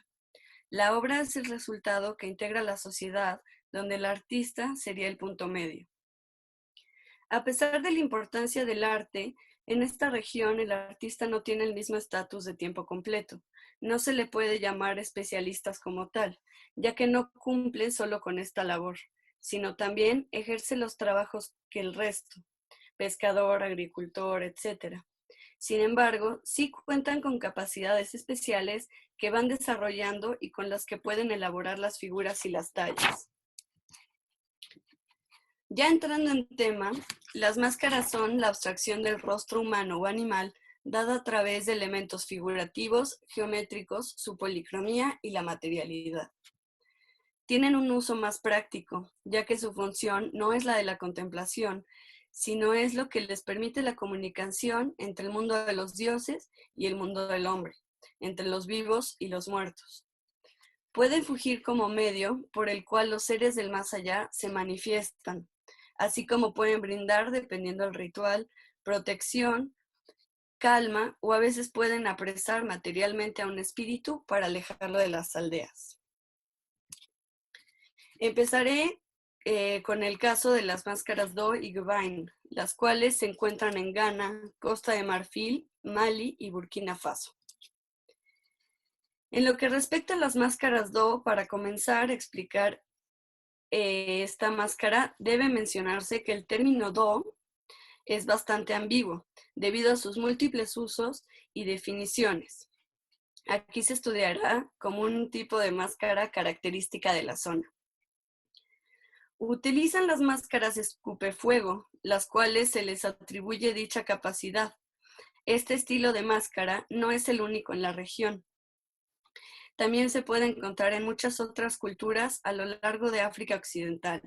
La obra es el resultado que integra la sociedad, donde el artista sería el punto medio. A pesar de la importancia del arte, en esta región el artista no tiene el mismo estatus de tiempo completo. No se le puede llamar especialistas como tal, ya que no cumple solo con esta labor, sino también ejerce los trabajos que el resto, pescador, agricultor, etc. Sin embargo, sí cuentan con capacidades especiales que van desarrollando y con las que pueden elaborar las figuras y las tallas. Ya entrando en tema, las máscaras son la abstracción del rostro humano o animal dada a través de elementos figurativos, geométricos, su policromía y la materialidad. tienen un uso más práctico, ya que su función no es la de la contemplación, sino es lo que les permite la comunicación entre el mundo de los dioses y el mundo del hombre, entre los vivos y los muertos. Pueden fungir como medio por el cual los seres del más allá se manifiestan, así como pueden brindar, dependiendo del ritual, protección, calma, o a veces pueden apresar materialmente a un espíritu para alejarlo de las aldeas. Empezaré con el caso de las máscaras Do y Gwain, las cuales se encuentran en Ghana, Costa de Marfil, Mali y Burkina Faso. En lo que respecta a las máscaras Do, para comenzar a explicar esta máscara, debe mencionarse que el término Do es bastante ambiguo, debido a sus múltiples usos y definiciones. Aquí se estudiará como un tipo de máscara característica de la zona. Utilizan las máscaras escupefuego, las cuales se les atribuye dicha capacidad. Este estilo de máscara no es el único en la región. También se puede encontrar en muchas otras culturas a lo largo de África Occidental.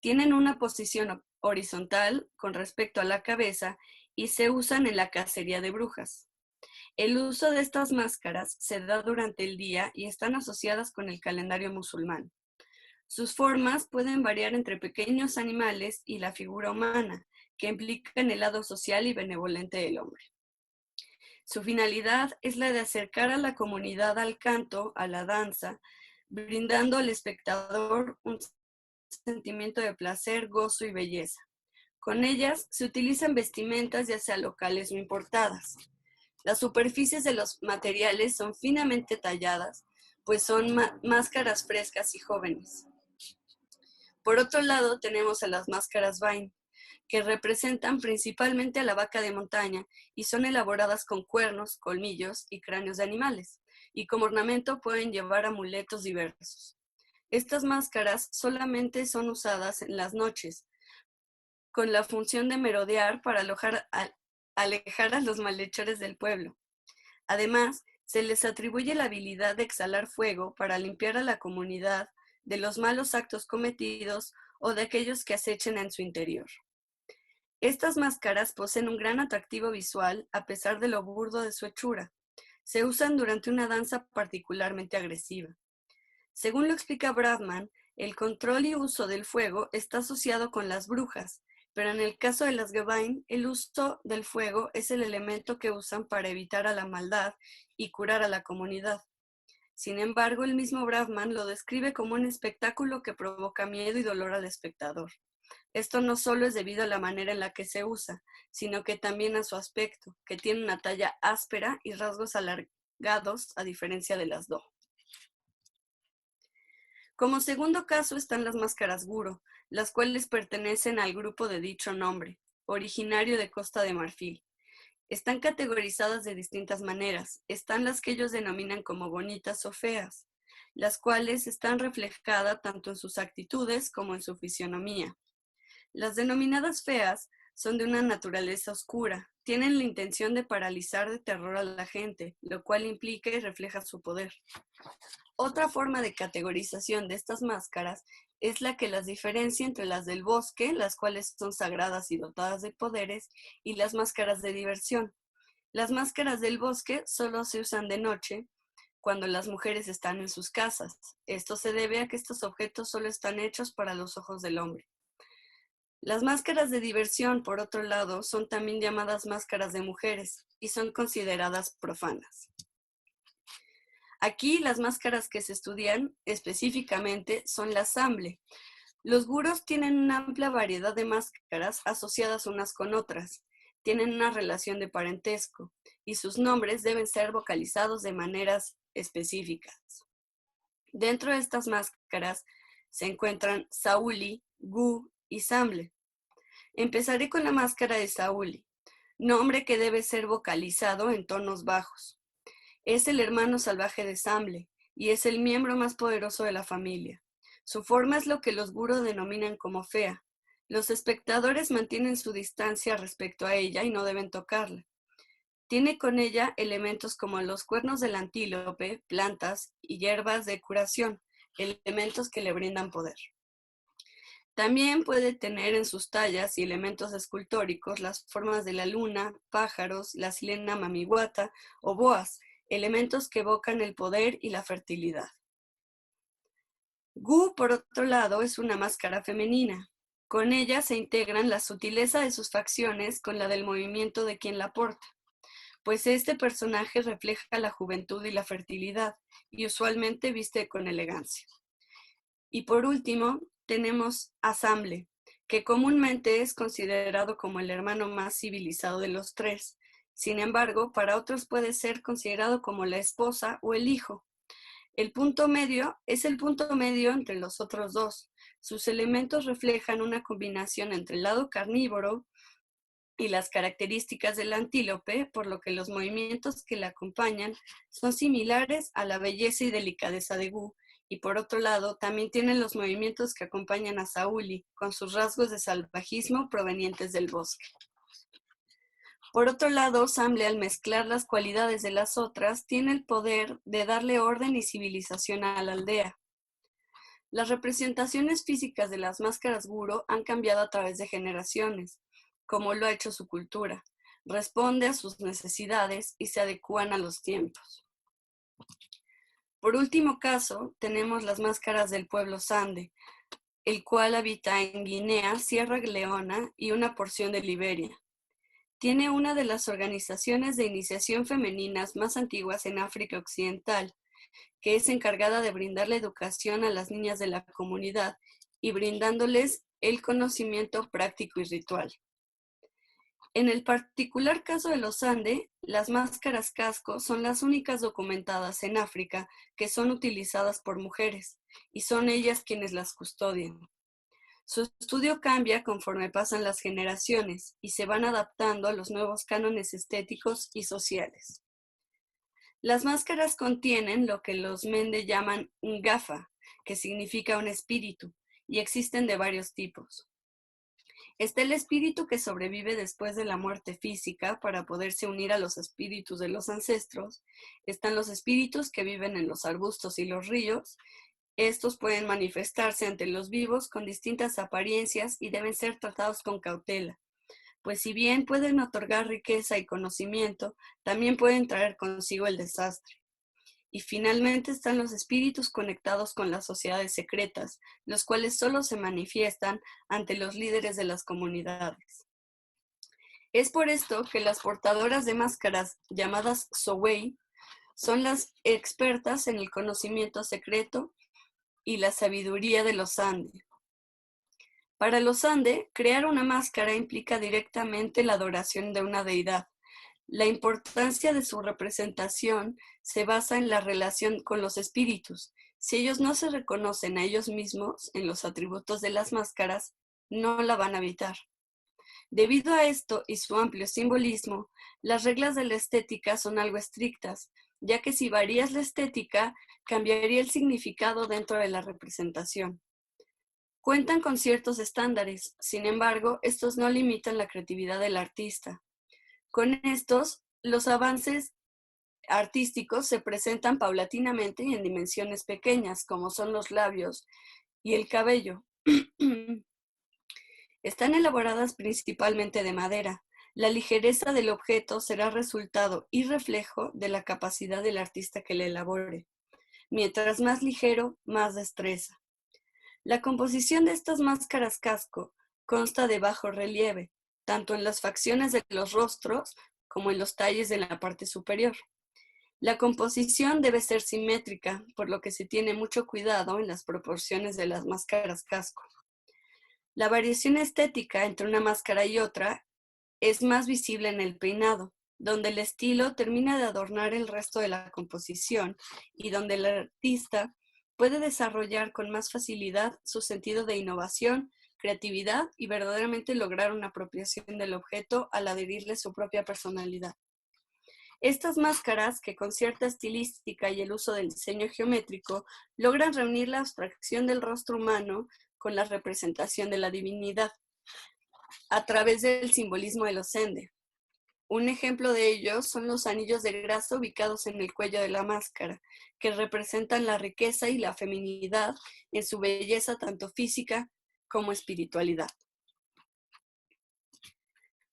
Tienen una posición horizontal con respecto a la cabeza y se usan en la cacería de brujas. El uso de estas máscaras se da durante el día y están asociadas con el calendario musulmán. Sus formas pueden variar entre pequeños animales y la figura humana, que implican el lado social y benevolente del hombre. Su finalidad es la de acercar a la comunidad al canto, a la danza, brindando al espectador un sentimiento de placer, gozo y belleza. Con ellas se utilizan vestimentas ya sea locales o importadas. Las superficies de los materiales son finamente talladas, pues son máscaras frescas y jóvenes. Por otro lado, tenemos a las máscaras Vain, que representan principalmente a la vaca de montaña y son elaboradas con cuernos, colmillos y cráneos de animales, y como ornamento pueden llevar amuletos diversos. Estas máscaras solamente son usadas en las noches, con la función de merodear para alejar a los malhechores del pueblo. Además, se les atribuye la habilidad de exhalar fuego para limpiar a la comunidad de los malos actos cometidos o de aquellos que acechen en su interior. Estas máscaras poseen un gran atractivo visual a pesar de lo burdo de su hechura. Se usan durante una danza particularmente agresiva. Según lo explica Bradman, el control y uso del fuego está asociado con las brujas, pero en el caso de las Gebain, el uso del fuego es el elemento que usan para evitar a la maldad y curar a la comunidad. Sin embargo, el mismo Bradman lo describe como un espectáculo que provoca miedo y dolor al espectador. Esto no solo es debido a la manera en la que se usa, sino que también a su aspecto, que tiene una talla áspera y rasgos alargados, a diferencia de las Do. Como segundo caso están las máscaras Guro, las cuales pertenecen al grupo de dicho nombre, originario de Costa de Marfil. Están categorizadas de distintas maneras. Están las que ellos denominan como bonitas o feas, las cuales están reflejadas tanto en sus actitudes como en su fisionomía. Las denominadas feas son de una naturaleza oscura, tienen la intención de paralizar de terror a la gente, lo cual implica y refleja su poder. Otra forma de categorización de estas máscaras es la que las diferencia entre las del bosque, las cuales son sagradas y dotadas de poderes, y las máscaras de diversión. Las máscaras del bosque solo se usan de noche, cuando las mujeres están en sus casas. Esto se debe a que estos objetos solo están hechos para los ojos del hombre. Las máscaras de diversión, por otro lado, son también llamadas máscaras de mujeres y son consideradas profanas. Aquí las máscaras que se estudian específicamente son las samble. Los guros tienen una amplia variedad de máscaras asociadas unas con otras. Tienen una relación de parentesco y sus nombres deben ser vocalizados de maneras específicas. Dentro de estas máscaras se encuentran Sauli, Gu y Samble. Empezaré con la máscara de Sauli, nombre que debe ser vocalizado en tonos bajos. Es el hermano salvaje de Samble y es el miembro más poderoso de la familia. Su forma es lo que los gurú denominan como fea. Los espectadores mantienen su distancia respecto a ella y no deben tocarla. Tiene con ella elementos como los cuernos del antílope, plantas y hierbas de curación, elementos que le brindan poder. También puede tener en sus tallas y elementos escultóricos las formas de la luna, pájaros, la silena mamiwata o boas, elementos que evocan el poder y la fertilidad. Gu, por otro lado, es una máscara femenina. Con ella se integran la sutileza de sus facciones con la del movimiento de quien la porta, pues este personaje refleja la juventud y la fertilidad, y usualmente viste con elegancia. Y por último, tenemos a Samle, que comúnmente es considerado como el hermano más civilizado de los tres. Sin embargo, para otros puede ser considerado como la esposa o el hijo. El punto medio es el punto medio entre los otros dos. Sus elementos reflejan una combinación entre el lado carnívoro y las características del antílope, por lo que los movimientos que la acompañan son similares a la belleza y delicadeza de Gu, y por otro lado también tienen los movimientos que acompañan a Sauli, con sus rasgos de salvajismo provenientes del bosque. Por otro lado, Samle, al mezclar las cualidades de las otras, tiene el poder de darle orden y civilización a la aldea. Las representaciones físicas de las máscaras Guro han cambiado a través de generaciones, como lo ha hecho su cultura. Responde a sus necesidades y se adecúan a los tiempos. Por último caso, tenemos las máscaras del pueblo Sande, el cual habita en Guinea, Sierra Leona y una porción de Liberia. Tiene una de las organizaciones de iniciación femeninas más antiguas en África Occidental, que es encargada de brindarle educación a las niñas de la comunidad y brindándoles el conocimiento práctico y ritual. En el particular caso de los Sande, las máscaras casco son las únicas documentadas en África que son utilizadas por mujeres, y son ellas quienes las custodian. Su estudio cambia conforme pasan las generaciones y se van adaptando a los nuevos cánones estéticos y sociales. Las máscaras contienen lo que los Mende llaman un gafa, que significa un espíritu, y existen de varios tipos. Está el espíritu que sobrevive después de la muerte física para poderse unir a los espíritus de los ancestros. Están los espíritus que viven en los arbustos y los ríos. Estos pueden manifestarse ante los vivos con distintas apariencias y deben ser tratados con cautela, pues si bien pueden otorgar riqueza y conocimiento, también pueden traer consigo el desastre. Y finalmente están los espíritus conectados con las sociedades secretas, los cuales solo se manifiestan ante los líderes de las comunidades. Es por esto que las portadoras de máscaras llamadas Sowei son las expertas en el conocimiento secreto y la sabiduría de los Sande. Para los Sande, crear una máscara implica directamente la adoración de una deidad. La importancia de su representación se basa en la relación con los espíritus. Si ellos no se reconocen a ellos mismos en los atributos de las máscaras, no la van a habitar. Debido a esto y su amplio simbolismo, las reglas de la estética son algo estrictas, ya que si varías la estética, cambiaría el significado dentro de la representación. Cuentan con ciertos estándares, sin embargo, estos no limitan la creatividad del artista. Con estos, los avances artísticos se presentan paulatinamente y en dimensiones pequeñas, como son los labios y el cabello. Están elaboradas principalmente de madera. La ligereza del objeto será resultado y reflejo de la capacidad del artista que le elabore. Mientras más ligero, más destreza. La composición de estas máscaras casco consta de bajo relieve, tanto en las facciones de los rostros como en los talles de la parte superior. La composición debe ser simétrica, por lo que se tiene mucho cuidado en las proporciones de las máscaras casco. La variación estética entre una máscara y otra es más visible en el peinado, donde el estilo termina de adornar el resto de la composición y donde el artista puede desarrollar con más facilidad su sentido de innovación, creatividad y verdaderamente lograr una apropiación del objeto al adherirle su propia personalidad. Estas máscaras, que con cierta estilística y el uso del diseño geométrico, logran reunir la abstracción del rostro humano con la representación de la divinidad a través del simbolismo de los Sende. Un ejemplo de ello son los anillos de grasa ubicados en el cuello de la máscara, que representan la riqueza y la feminidad en su belleza tanto física como espiritualidad.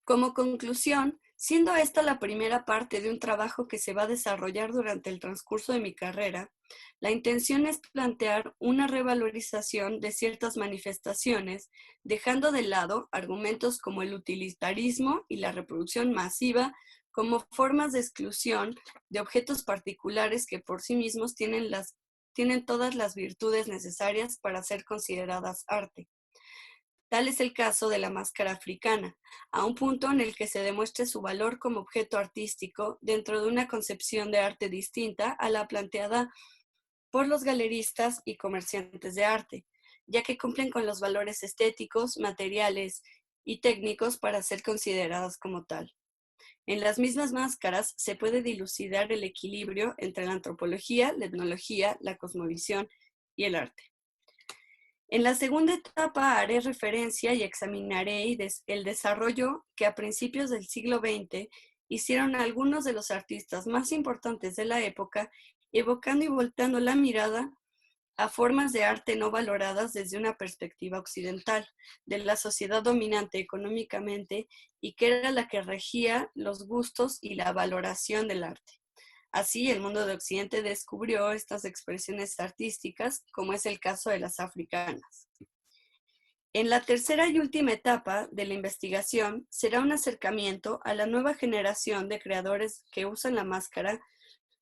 Como conclusión, siendo esta la primera parte de un trabajo que se va a desarrollar durante el transcurso de mi carrera, la intención es plantear una revalorización de ciertas manifestaciones, dejando de lado argumentos como el utilitarismo y la reproducción masiva como formas de exclusión de objetos particulares que por sí mismos tienen todas las virtudes necesarias para ser consideradas arte. Tal es el caso de la máscara africana, a un punto en el que se demuestre su valor como objeto artístico dentro de una concepción de arte distinta a la planteada por los galeristas y comerciantes de arte, ya que cumplen con los valores estéticos, materiales y técnicos para ser consideradas como tal. En las mismas máscaras se puede dilucidar el equilibrio entre la antropología, la etnología, la cosmovisión y el arte. En la segunda etapa haré referencia y examinaré el desarrollo que a principios del siglo XX hicieron algunos de los artistas más importantes de la época, evocando y volteando la mirada a formas de arte no valoradas desde una perspectiva occidental, de la sociedad dominante económicamente y que era la que regía los gustos y la valoración del arte. Así, el mundo de Occidente descubrió estas expresiones artísticas, como es el caso de las africanas. En la tercera y última etapa de la investigación será un acercamiento a la nueva generación de creadores que usan la máscara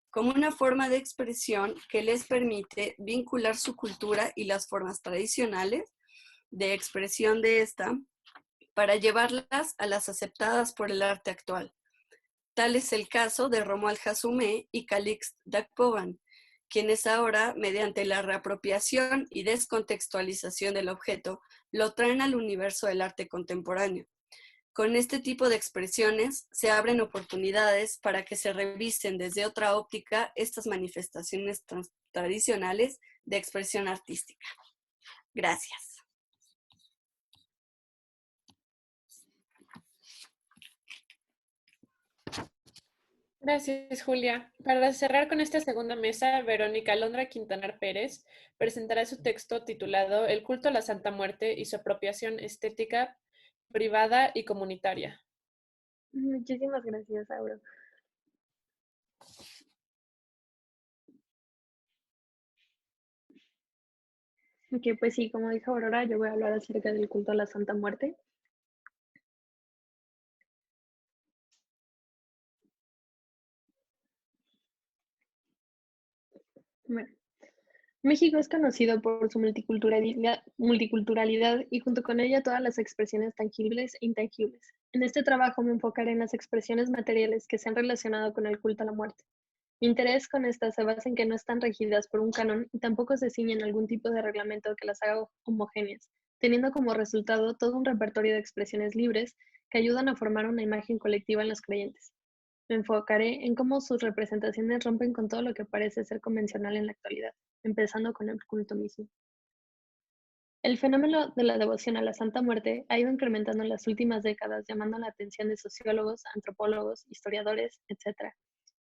como una forma de expresión que les permite vincular su cultura y las formas tradicionales de expresión de esta para llevarlas a las aceptadas por el arte actual. Tal es el caso de Romuald Hazoumé y Calixte Dakpovan, quienes ahora, mediante la reapropiación y descontextualización del objeto, lo traen al universo del arte contemporáneo. Con este tipo de expresiones se abren oportunidades para que se revisen desde otra óptica estas manifestaciones tradicionales de expresión artística. Gracias. Gracias, Julia. Para cerrar con esta segunda mesa, Verónica Alondra Quintanar Pérez presentará su texto titulado El culto a la Santa Muerte y su apropiación estética, privada y comunitaria. Muchísimas gracias, Auro. Ok, pues sí, como dijo Aurora, yo voy a hablar acerca del culto a la Santa Muerte. Bueno, México es conocido por su multiculturalidad y junto con ella todas las expresiones tangibles e intangibles. En este trabajo me enfocaré en las expresiones materiales que se han relacionado con el culto a la muerte. Mi interés con estas se basa en que no están regidas por un canon y tampoco se ciñen a algún tipo de reglamento que las haga homogéneas, teniendo como resultado todo un repertorio de expresiones libres que ayudan a formar una imagen colectiva en los creyentes. Me enfocaré en cómo sus representaciones rompen con todo lo que parece ser convencional en la actualidad, empezando con el culto mismo. El fenómeno de la devoción a la Santa Muerte ha ido incrementando en las últimas décadas, llamando la atención de sociólogos, antropólogos, historiadores, etc.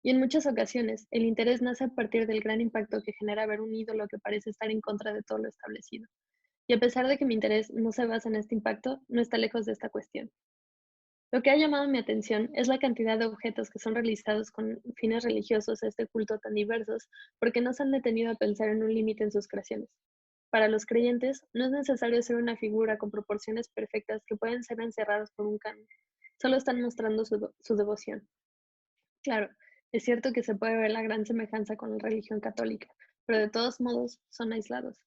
Y en muchas ocasiones, el interés nace a partir del gran impacto que genera ver un ídolo que parece estar en contra de todo lo establecido. Y a pesar de que mi interés no se basa en este impacto, no está lejos de esta cuestión. Lo que ha llamado mi atención es la cantidad de objetos que son realizados con fines religiosos a este culto tan diversos, porque no se han detenido a pensar en un límite en sus creaciones. Para los creyentes, no es necesario ser una figura con proporciones perfectas que pueden ser encerradas por un canon. Solo están mostrando su devoción. Claro, es cierto que se puede ver la gran semejanza con la religión católica, pero de todos modos son aislados.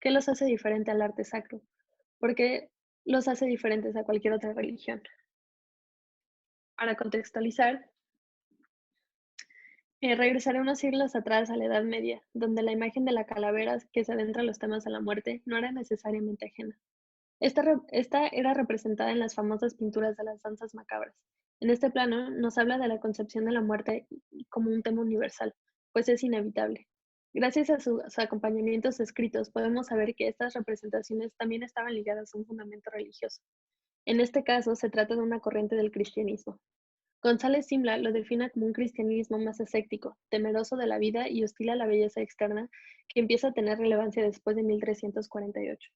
¿Qué los hace diferente al arte sacro? ¿Por qué los hace diferentes a cualquier otra religión? Para contextualizar, regresaré unos siglos atrás a la Edad Media, donde la imagen de la calavera que se adentra a los temas de la muerte no era necesariamente ajena. Esta era representada en las famosas pinturas de las danzas macabras. En este plano nos habla de la concepción de la muerte como un tema universal, pues es inevitable. Gracias a sus acompañamientos escritos podemos saber que estas representaciones también estaban ligadas a un fundamento religioso. En este caso se trata de una corriente del cristianismo. González Simla lo define como un cristianismo más escéptico, temeroso de la vida y hostil a la belleza externa, que empieza a tener relevancia después de 1348.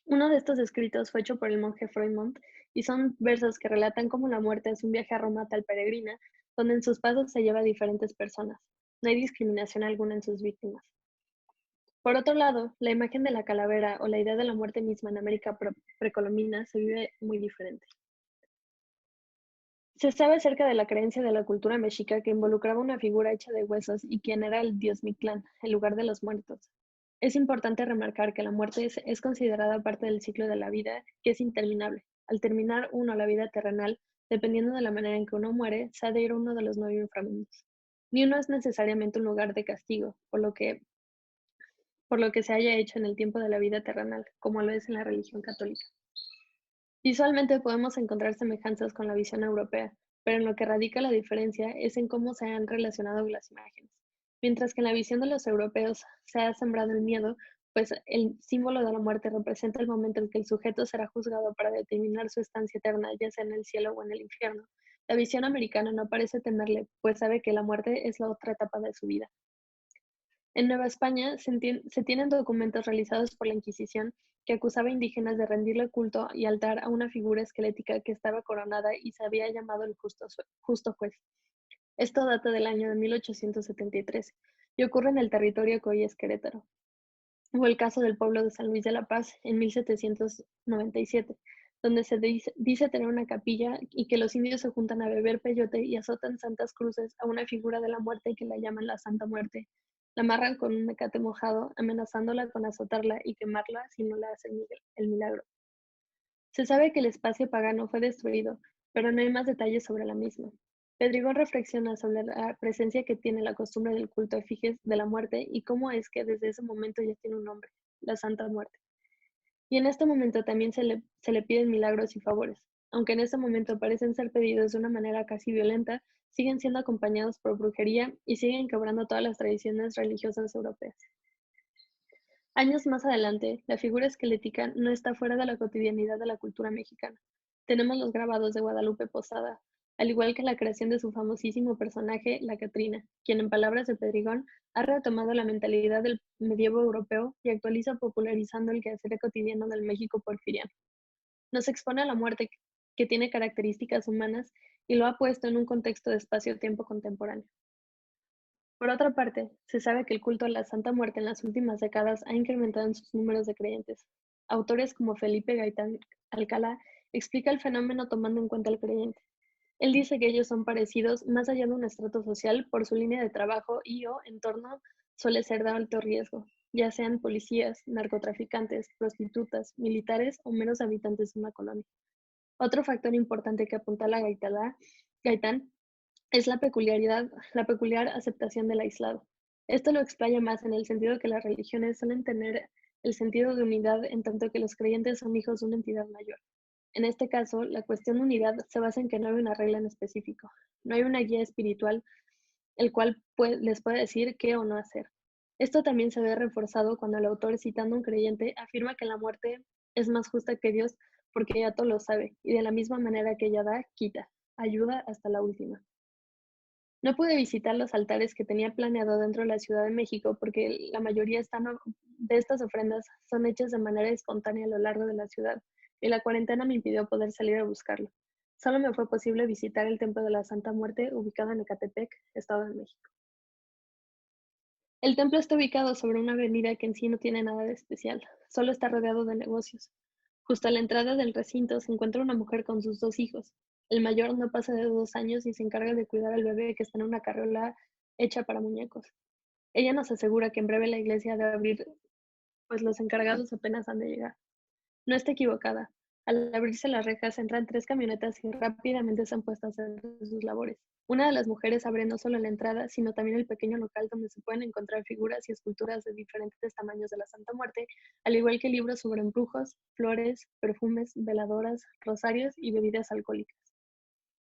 Uno de estos escritos fue hecho por el monje Freimont y son versos que relatan cómo la muerte es un viaje a Roma tal peregrina, donde en sus pasos se lleva a diferentes personas. No hay discriminación alguna en sus víctimas. Por otro lado, la imagen de la calavera o la idea de la muerte misma en América precolombina se vive muy diferente. Se sabe acerca de la creencia de la cultura mexica que involucraba una figura hecha de huesos y quien era el dios Mictlán, el lugar de los muertos. Es importante remarcar que la muerte es considerada parte del ciclo de la vida, que es interminable. Al terminar la vida terrenal, dependiendo de la manera en que uno muere, se ha de ir a uno de los 9 inframundos. Ni uno es necesariamente un lugar de castigo, por lo que se haya hecho en el tiempo de la vida terrenal, como lo es en la religión católica. Visualmente podemos encontrar semejanzas con la visión europea, pero en lo que radica la diferencia es en cómo se han relacionado las imágenes. Mientras que en la visión de los europeos se ha sembrado el miedo, pues el símbolo de la muerte representa el momento en que el sujeto será juzgado para determinar su estancia eterna, ya sea en el cielo o en el infierno. La visión americana no parece temerle, pues sabe que la muerte es la otra etapa de su vida. En Nueva España se tienen documentos realizados por la Inquisición que acusaba a indígenas de rendirle culto y altar a una figura esquelética que estaba coronada y se había llamado el justo juez. Esto data del año de 1873 y ocurre en el territorio que hoy es Querétaro. O el caso del pueblo de San Luis de la Paz en 1797, donde se dice tener una capilla y que los indios se juntan a beber peyote y azotan santas cruces a una figura de la muerte que la llaman la Santa Muerte. La amarran con un mecate mojado, amenazándola con azotarla y quemarla si no le hace el milagro. Se sabe que el espacio pagano fue destruido, pero no hay más detalles sobre la misma. Pedrigón reflexiona sobre la presencia que tiene la costumbre del culto a efigies de la muerte y cómo es que desde ese momento ya tiene un nombre, la Santa Muerte. Y en este momento también se le piden milagros y favores. Aunque en este momento parecen ser pedidos de una manera casi violenta, siguen siendo acompañados por brujería y siguen quebrando todas las tradiciones religiosas europeas. Años más adelante, la figura esquelética no está fuera de la cotidianidad de la cultura mexicana. Tenemos los grabados de Guadalupe Posada, al igual que la creación de su famosísimo personaje, la Catrina, quien en palabras de Pedrigón ha retomado la mentalidad del medievo europeo y actualiza popularizando el quehacer cotidiano del México porfiriano. Nos expone a la muerte que tiene características humanas y lo ha puesto en un contexto de espacio-tiempo contemporáneo. Por otra parte, se sabe que el culto a la Santa Muerte en las últimas décadas ha incrementado en sus números de creyentes. Autores como Felipe Gaitán Alcalá explica el fenómeno tomando en cuenta al creyente. Él dice que ellos son parecidos más allá de un estrato social por su línea de trabajo y o entorno suele ser de alto riesgo, ya sean policías, narcotraficantes, prostitutas, militares o meros habitantes de una colonia. Otro factor importante que apuntala Gaitán es la peculiar aceptación del aislado. Esto lo explaya más en el sentido que las religiones suelen tener el sentido de unidad en tanto que los creyentes son hijos de una entidad mayor. En este caso, la cuestión de unidad se basa en que no hay una regla en específico. No hay una guía espiritual el cual les puede decir qué o no hacer. Esto también se ve reforzado cuando el autor, citando a un creyente, afirma que la muerte es más justa que Dios porque ella todo lo sabe y de la misma manera que ella da, quita, ayuda hasta la última. No pude visitar los altares que tenía planeado dentro de la Ciudad de México porque la mayoría de estas ofrendas son hechas de manera espontánea a lo largo de la ciudad y la cuarentena me impidió poder salir a buscarlo. Solo me fue posible visitar el Templo de la Santa Muerte ubicado en Ecatepec, Estado de México. El templo está ubicado sobre una avenida que en sí no tiene nada de especial, solo está rodeado de negocios. Justo a la entrada del recinto se encuentra una mujer con sus 2 hijos. El mayor no pasa de 2 años y se encarga de cuidar al bebé que está en una carriola hecha para muñecos. Ella nos asegura que en breve la iglesia ha de abrir, pues los encargados apenas han de llegar. No está equivocada. Al abrirse las rejas entran 3 camionetas y rápidamente se han puesto a hacer sus labores. Una de las mujeres abre no solo la entrada, sino también el pequeño local donde se pueden encontrar figuras y esculturas de diferentes tamaños de la Santa Muerte, al igual que libros sobre embrujos, flores, perfumes, veladoras, rosarios y bebidas alcohólicas.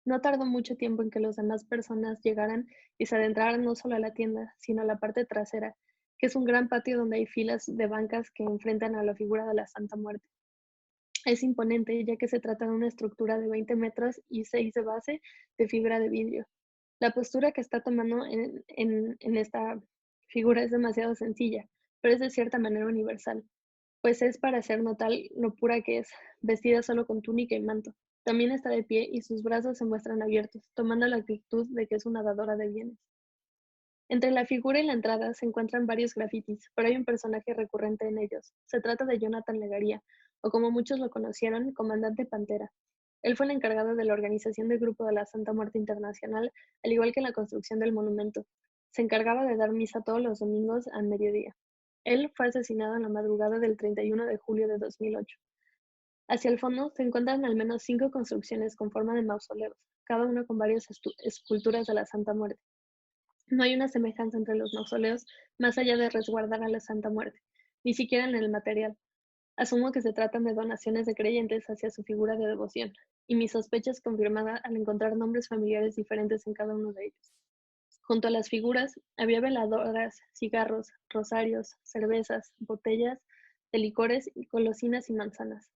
No tardó mucho tiempo en que las demás personas llegaran y se adentraran no solo a la tienda, sino a la parte trasera, que es un gran patio donde hay filas de bancas que enfrentan a la figura de la Santa Muerte. Es imponente ya que se trata de una estructura de 20 metros y 6 de base de fibra de vidrio. La postura que está tomando en esta figura es demasiado sencilla, pero es de cierta manera universal, pues es para hacer notar lo pura que es, vestida solo con túnica y manto. También está de pie y sus brazos se muestran abiertos, tomando la actitud de que es una dadora de bienes. Entre la figura y la entrada se encuentran varios grafitis, pero hay un personaje recurrente en ellos. Se trata de Jonathan Legaría, o como muchos lo conocieron, Comandante Pantera. Él fue el encargado de la organización del Grupo de la Santa Muerte Internacional, al igual que en la construcción del monumento. Se encargaba de dar misa todos los domingos al mediodía. Él fue asesinado en la madrugada del 31 de julio de 2008. Hacia el fondo se encuentran al menos 5 construcciones con forma de mausoleos, cada uno con varias esculturas de la Santa Muerte. No hay una semejanza entre los mausoleos, más allá de resguardar a la Santa Muerte, ni siquiera en el material. Asumo que se tratan de donaciones de creyentes hacia su figura de devoción, y mi sospecha es confirmada al encontrar nombres familiares diferentes en cada uno de ellos. Junto a las figuras había veladoras, cigarros, rosarios, cervezas, botellas de licores y golosinas y manzanas.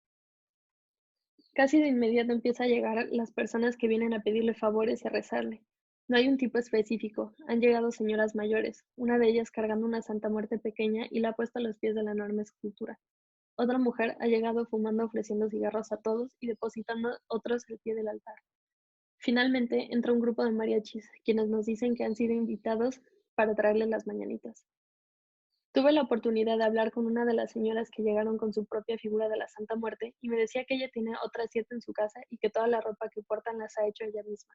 Casi de inmediato empieza a llegar las personas que vienen a pedirle favores y a rezarle. No hay un tipo específico, han llegado señoras mayores, una de ellas cargando una Santa Muerte pequeña y la ha puesto a los pies de la enorme escultura. Otra mujer ha llegado fumando ofreciendo cigarros a todos y depositando otros al pie del altar. Finalmente entra un grupo de mariachis, quienes nos dicen que han sido invitados para traerles las mañanitas. Tuve la oportunidad de hablar con una de las señoras que llegaron con su propia figura de la Santa Muerte y me decía que ella tiene otras 7 en su casa y que toda la ropa que portan las ha hecho ella misma.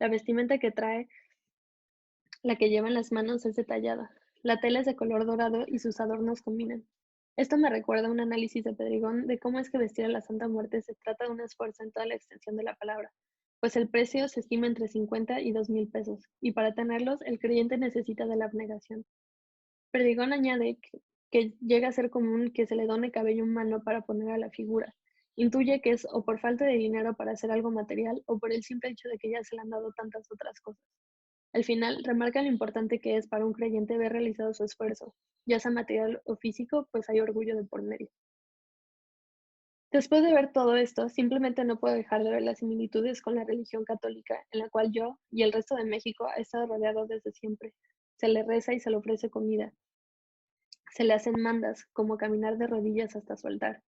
La vestimenta que trae, la que lleva en las manos, es detallada. La tela es de color dorado y sus adornos combinan. Esto me recuerda a un análisis de Pedrigón de cómo es que vestir a la Santa Muerte se trata de un esfuerzo en toda la extensión de la palabra, pues el precio se estima entre 50 y 2,000 pesos, y para tenerlos el creyente necesita de la abnegación. Perdigón añade que llega a ser común que se le done cabello humano para poner a la figura. Intuye que es o por falta de dinero para hacer algo material o por el simple hecho de que ya se le han dado tantas otras cosas. Al final, remarca lo importante que es para un creyente ver realizado su esfuerzo, ya sea material o físico, pues hay orgullo de por medio. Después de ver todo esto, simplemente no puedo dejar de ver las similitudes con la religión católica, en la cual yo y el resto de México ha estado rodeado desde siempre. Se le reza y se le ofrece comida. Se le hacen mandas, como caminar de rodillas hasta su altar.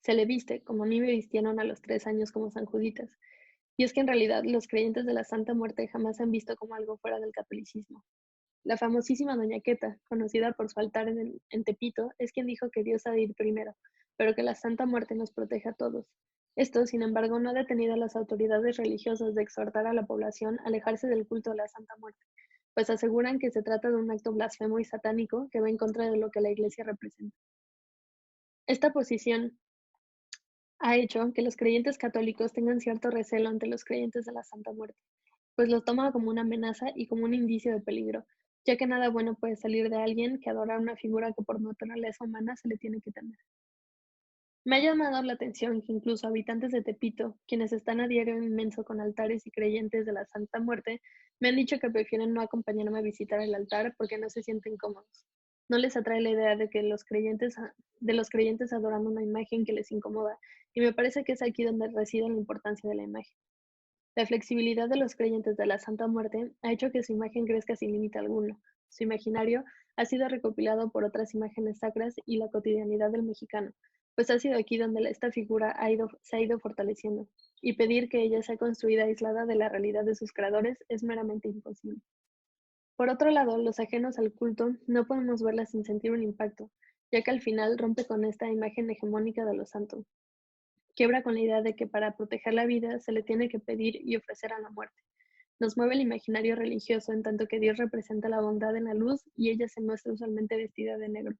Se le viste, como a mí me vistieron a los 3 años como San Juditas. Y es que en realidad los creyentes de la Santa Muerte jamás se han visto como algo fuera del catolicismo. La famosísima Doña Queta, conocida por su altar en Tepito, es quien dijo que Dios ha de ir primero, pero que la Santa Muerte nos protege a todos. Esto, sin embargo, no ha detenido a las autoridades religiosas de exhortar a la población a alejarse del culto de la Santa Muerte, pues aseguran que se trata de un acto blasfemo y satánico que va en contra de lo que la Iglesia representa. Esta posición ha hecho que los creyentes católicos tengan cierto recelo ante los creyentes de la Santa Muerte, pues los toma como una amenaza y como un indicio de peligro, ya que nada bueno puede salir de alguien que adora una figura que por naturaleza humana se le tiene que temer. Me ha llamado la atención que incluso habitantes de Tepito, quienes están a diario inmenso con altares y creyentes de la Santa Muerte, me han dicho que prefieren no acompañarme a visitar el altar porque no se sienten cómodos. No les atrae la idea de que los creyentes adorando una imagen que les incomoda, y me parece que es aquí donde reside la importancia de la imagen. La flexibilidad de los creyentes de la Santa Muerte ha hecho que su imagen crezca sin límite alguno. Su imaginario ha sido recopilado por otras imágenes sacras y la cotidianidad del mexicano, pues ha sido aquí donde esta figura se ha ido fortaleciendo, y pedir que ella sea construida aislada de la realidad de sus creadores es meramente imposible. Por otro lado, los ajenos al culto no podemos verla sin sentir un impacto, ya que al final rompe con esta imagen hegemónica de los santos. Quiebra con la idea de que para proteger la vida se le tiene que pedir y ofrecer a la muerte. Nos mueve el imaginario religioso en tanto que Dios representa la bondad en la luz y ella se muestra usualmente vestida de negro.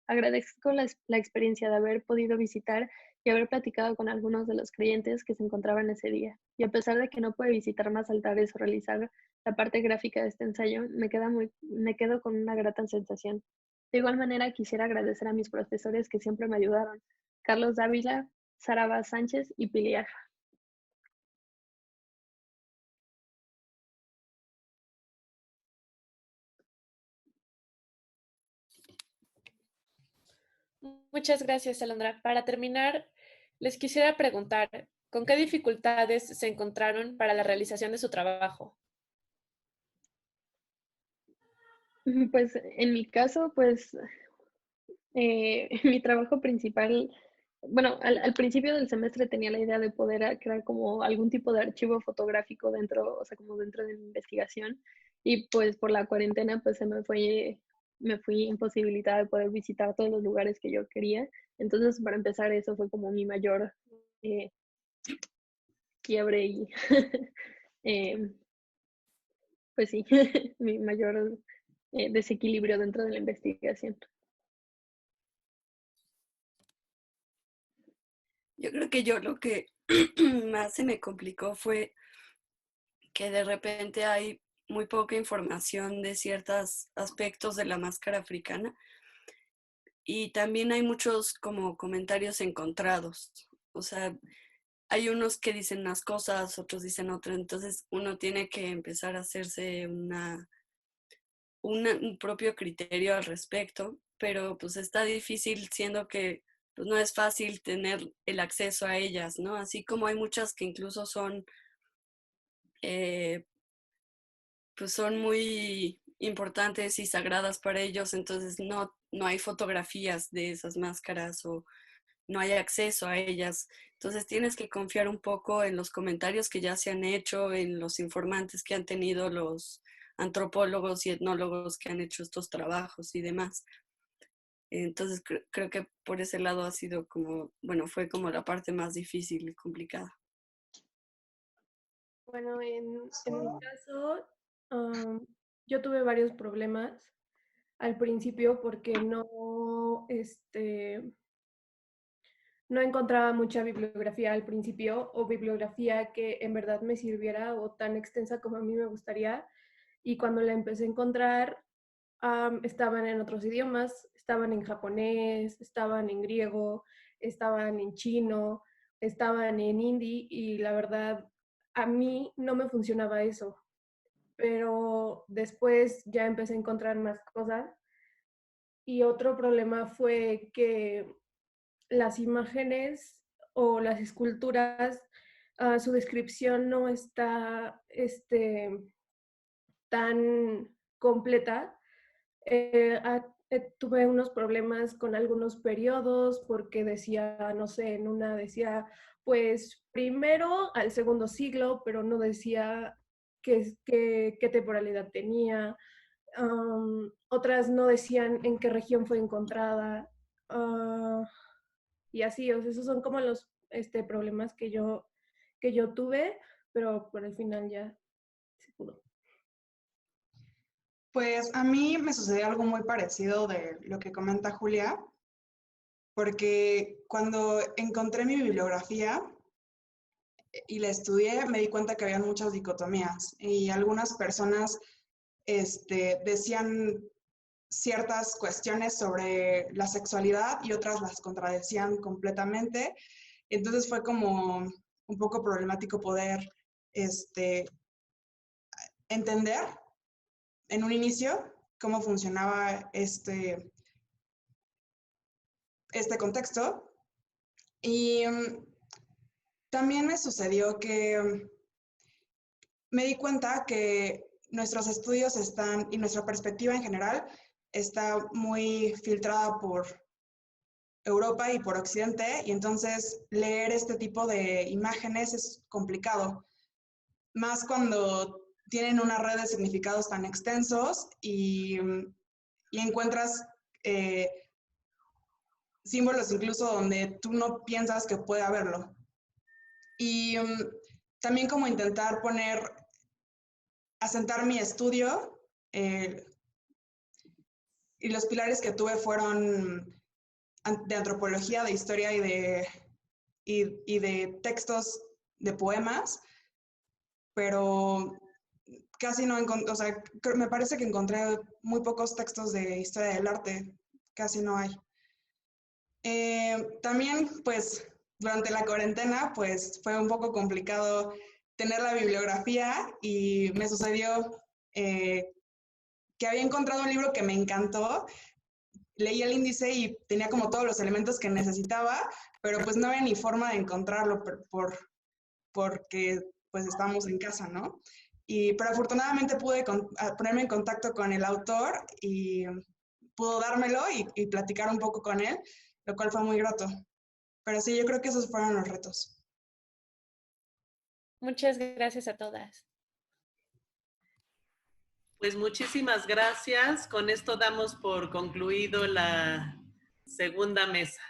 Agradezco la experiencia de haber podido visitar y haber platicado con algunos de los creyentes que se encontraban ese día. Y a pesar de que no pude visitar más altares o realizar la parte gráfica de este ensayo, me quedo con una grata sensación. De igual manera, quisiera agradecer a mis profesores que siempre me ayudaron: Carlos Dávila, Saraba Sánchez y Piliaja. Muchas gracias, Alondra. Para terminar, Les quisiera preguntar, ¿con qué dificultades se encontraron para la realización de su trabajo? Pues en mi caso, pues mi trabajo principal, bueno, al principio del semestre tenía la idea de poder crear como algún tipo de archivo fotográfico dentro, o sea, como dentro de mi investigación. Y pues por la cuarentena, pues me fui imposibilitada de poder visitar todos los lugares que yo quería. Entonces, para empezar, eso fue como mi mayor eh, quiebre y, eh, pues sí, mi mayor desequilibrio dentro de la investigación. Yo creo que yo lo que más se me complicó fue que de repente hay muy poca información de ciertos aspectos de la máscara africana y también hay muchos como comentarios encontrados. O sea, hay unos que dicen unas cosas, otros dicen otras, entonces uno tiene que empezar a hacerse un propio criterio al respecto, pero pues está difícil siendo que pues, no es fácil tener el acceso a ellas, ¿no? Así como hay muchas que incluso son, pues son muy importantes y sagradas para ellos, entonces no hay fotografías de esas máscaras o no hay acceso a ellas. Entonces tienes que confiar un poco en los comentarios que ya se han hecho, en los informantes que han tenido los antropólogos y etnólogos que han hecho estos trabajos y demás. Entonces creo que por ese lado ha sido como, bueno, fue como la parte más difícil y complicada. Bueno, en mi caso, yo tuve varios problemas al principio porque no encontraba mucha bibliografía al principio o bibliografía que en verdad me sirviera o tan extensa como a mí me gustaría. Y cuando la empecé a encontrar, estaban en otros idiomas, estaban en japonés, estaban en griego, estaban en chino, estaban en hindi y la verdad a mí no me funcionaba eso. Pero después ya empecé a encontrar más cosas y otro problema fue que las imágenes o las esculturas, su descripción no está tan completa. Tuve unos problemas con algunos periodos porque decía, no sé, en una decía, pues primero al segundo siglo, pero no decía qué temporalidad tenía. Otras no decían en qué región fue encontrada. Y así, o sea, esos son como los problemas que yo tuve, pero por el final ya se pudo. Pues a mí me sucedió algo muy parecido de lo que comenta Julia, porque cuando encontré mi bibliografía y la estudié, me di cuenta que había muchas dicotomías y algunas personas decían ciertas cuestiones sobre la sexualidad y otras las contradecían completamente. Entonces fue como un poco problemático poder entender en un inicio cómo funcionaba este contexto. Y también me sucedió que me di cuenta que nuestros estudios están, y nuestra perspectiva en general, está muy filtrada por Europa y por Occidente, y entonces leer este tipo de imágenes es complicado, más cuando tienen una red de significados tan extensos y encuentras símbolos incluso donde tú no piensas que puede haberlo. Y también como intentar asentar mi estudio, y los pilares que tuve fueron de antropología, de historia y de textos de poemas, pero casi no encontré, o sea, me parece que encontré muy pocos textos de historia del arte, casi no hay. También, pues, durante la cuarentena, pues, fue un poco complicado tener la bibliografía y me sucedió que había encontrado un libro que me encantó, leí el índice y tenía como todos los elementos que necesitaba, pero pues no había ni forma de encontrarlo porque pues estábamos en casa, ¿no? Pero afortunadamente pude ponerme en contacto con el autor y pudo dármelo y platicar un poco con él, lo cual fue muy grato. Pero sí, yo creo que esos fueron los retos. Muchas gracias a todas. Pues muchísimas gracias. Con esto damos por concluido la segunda mesa.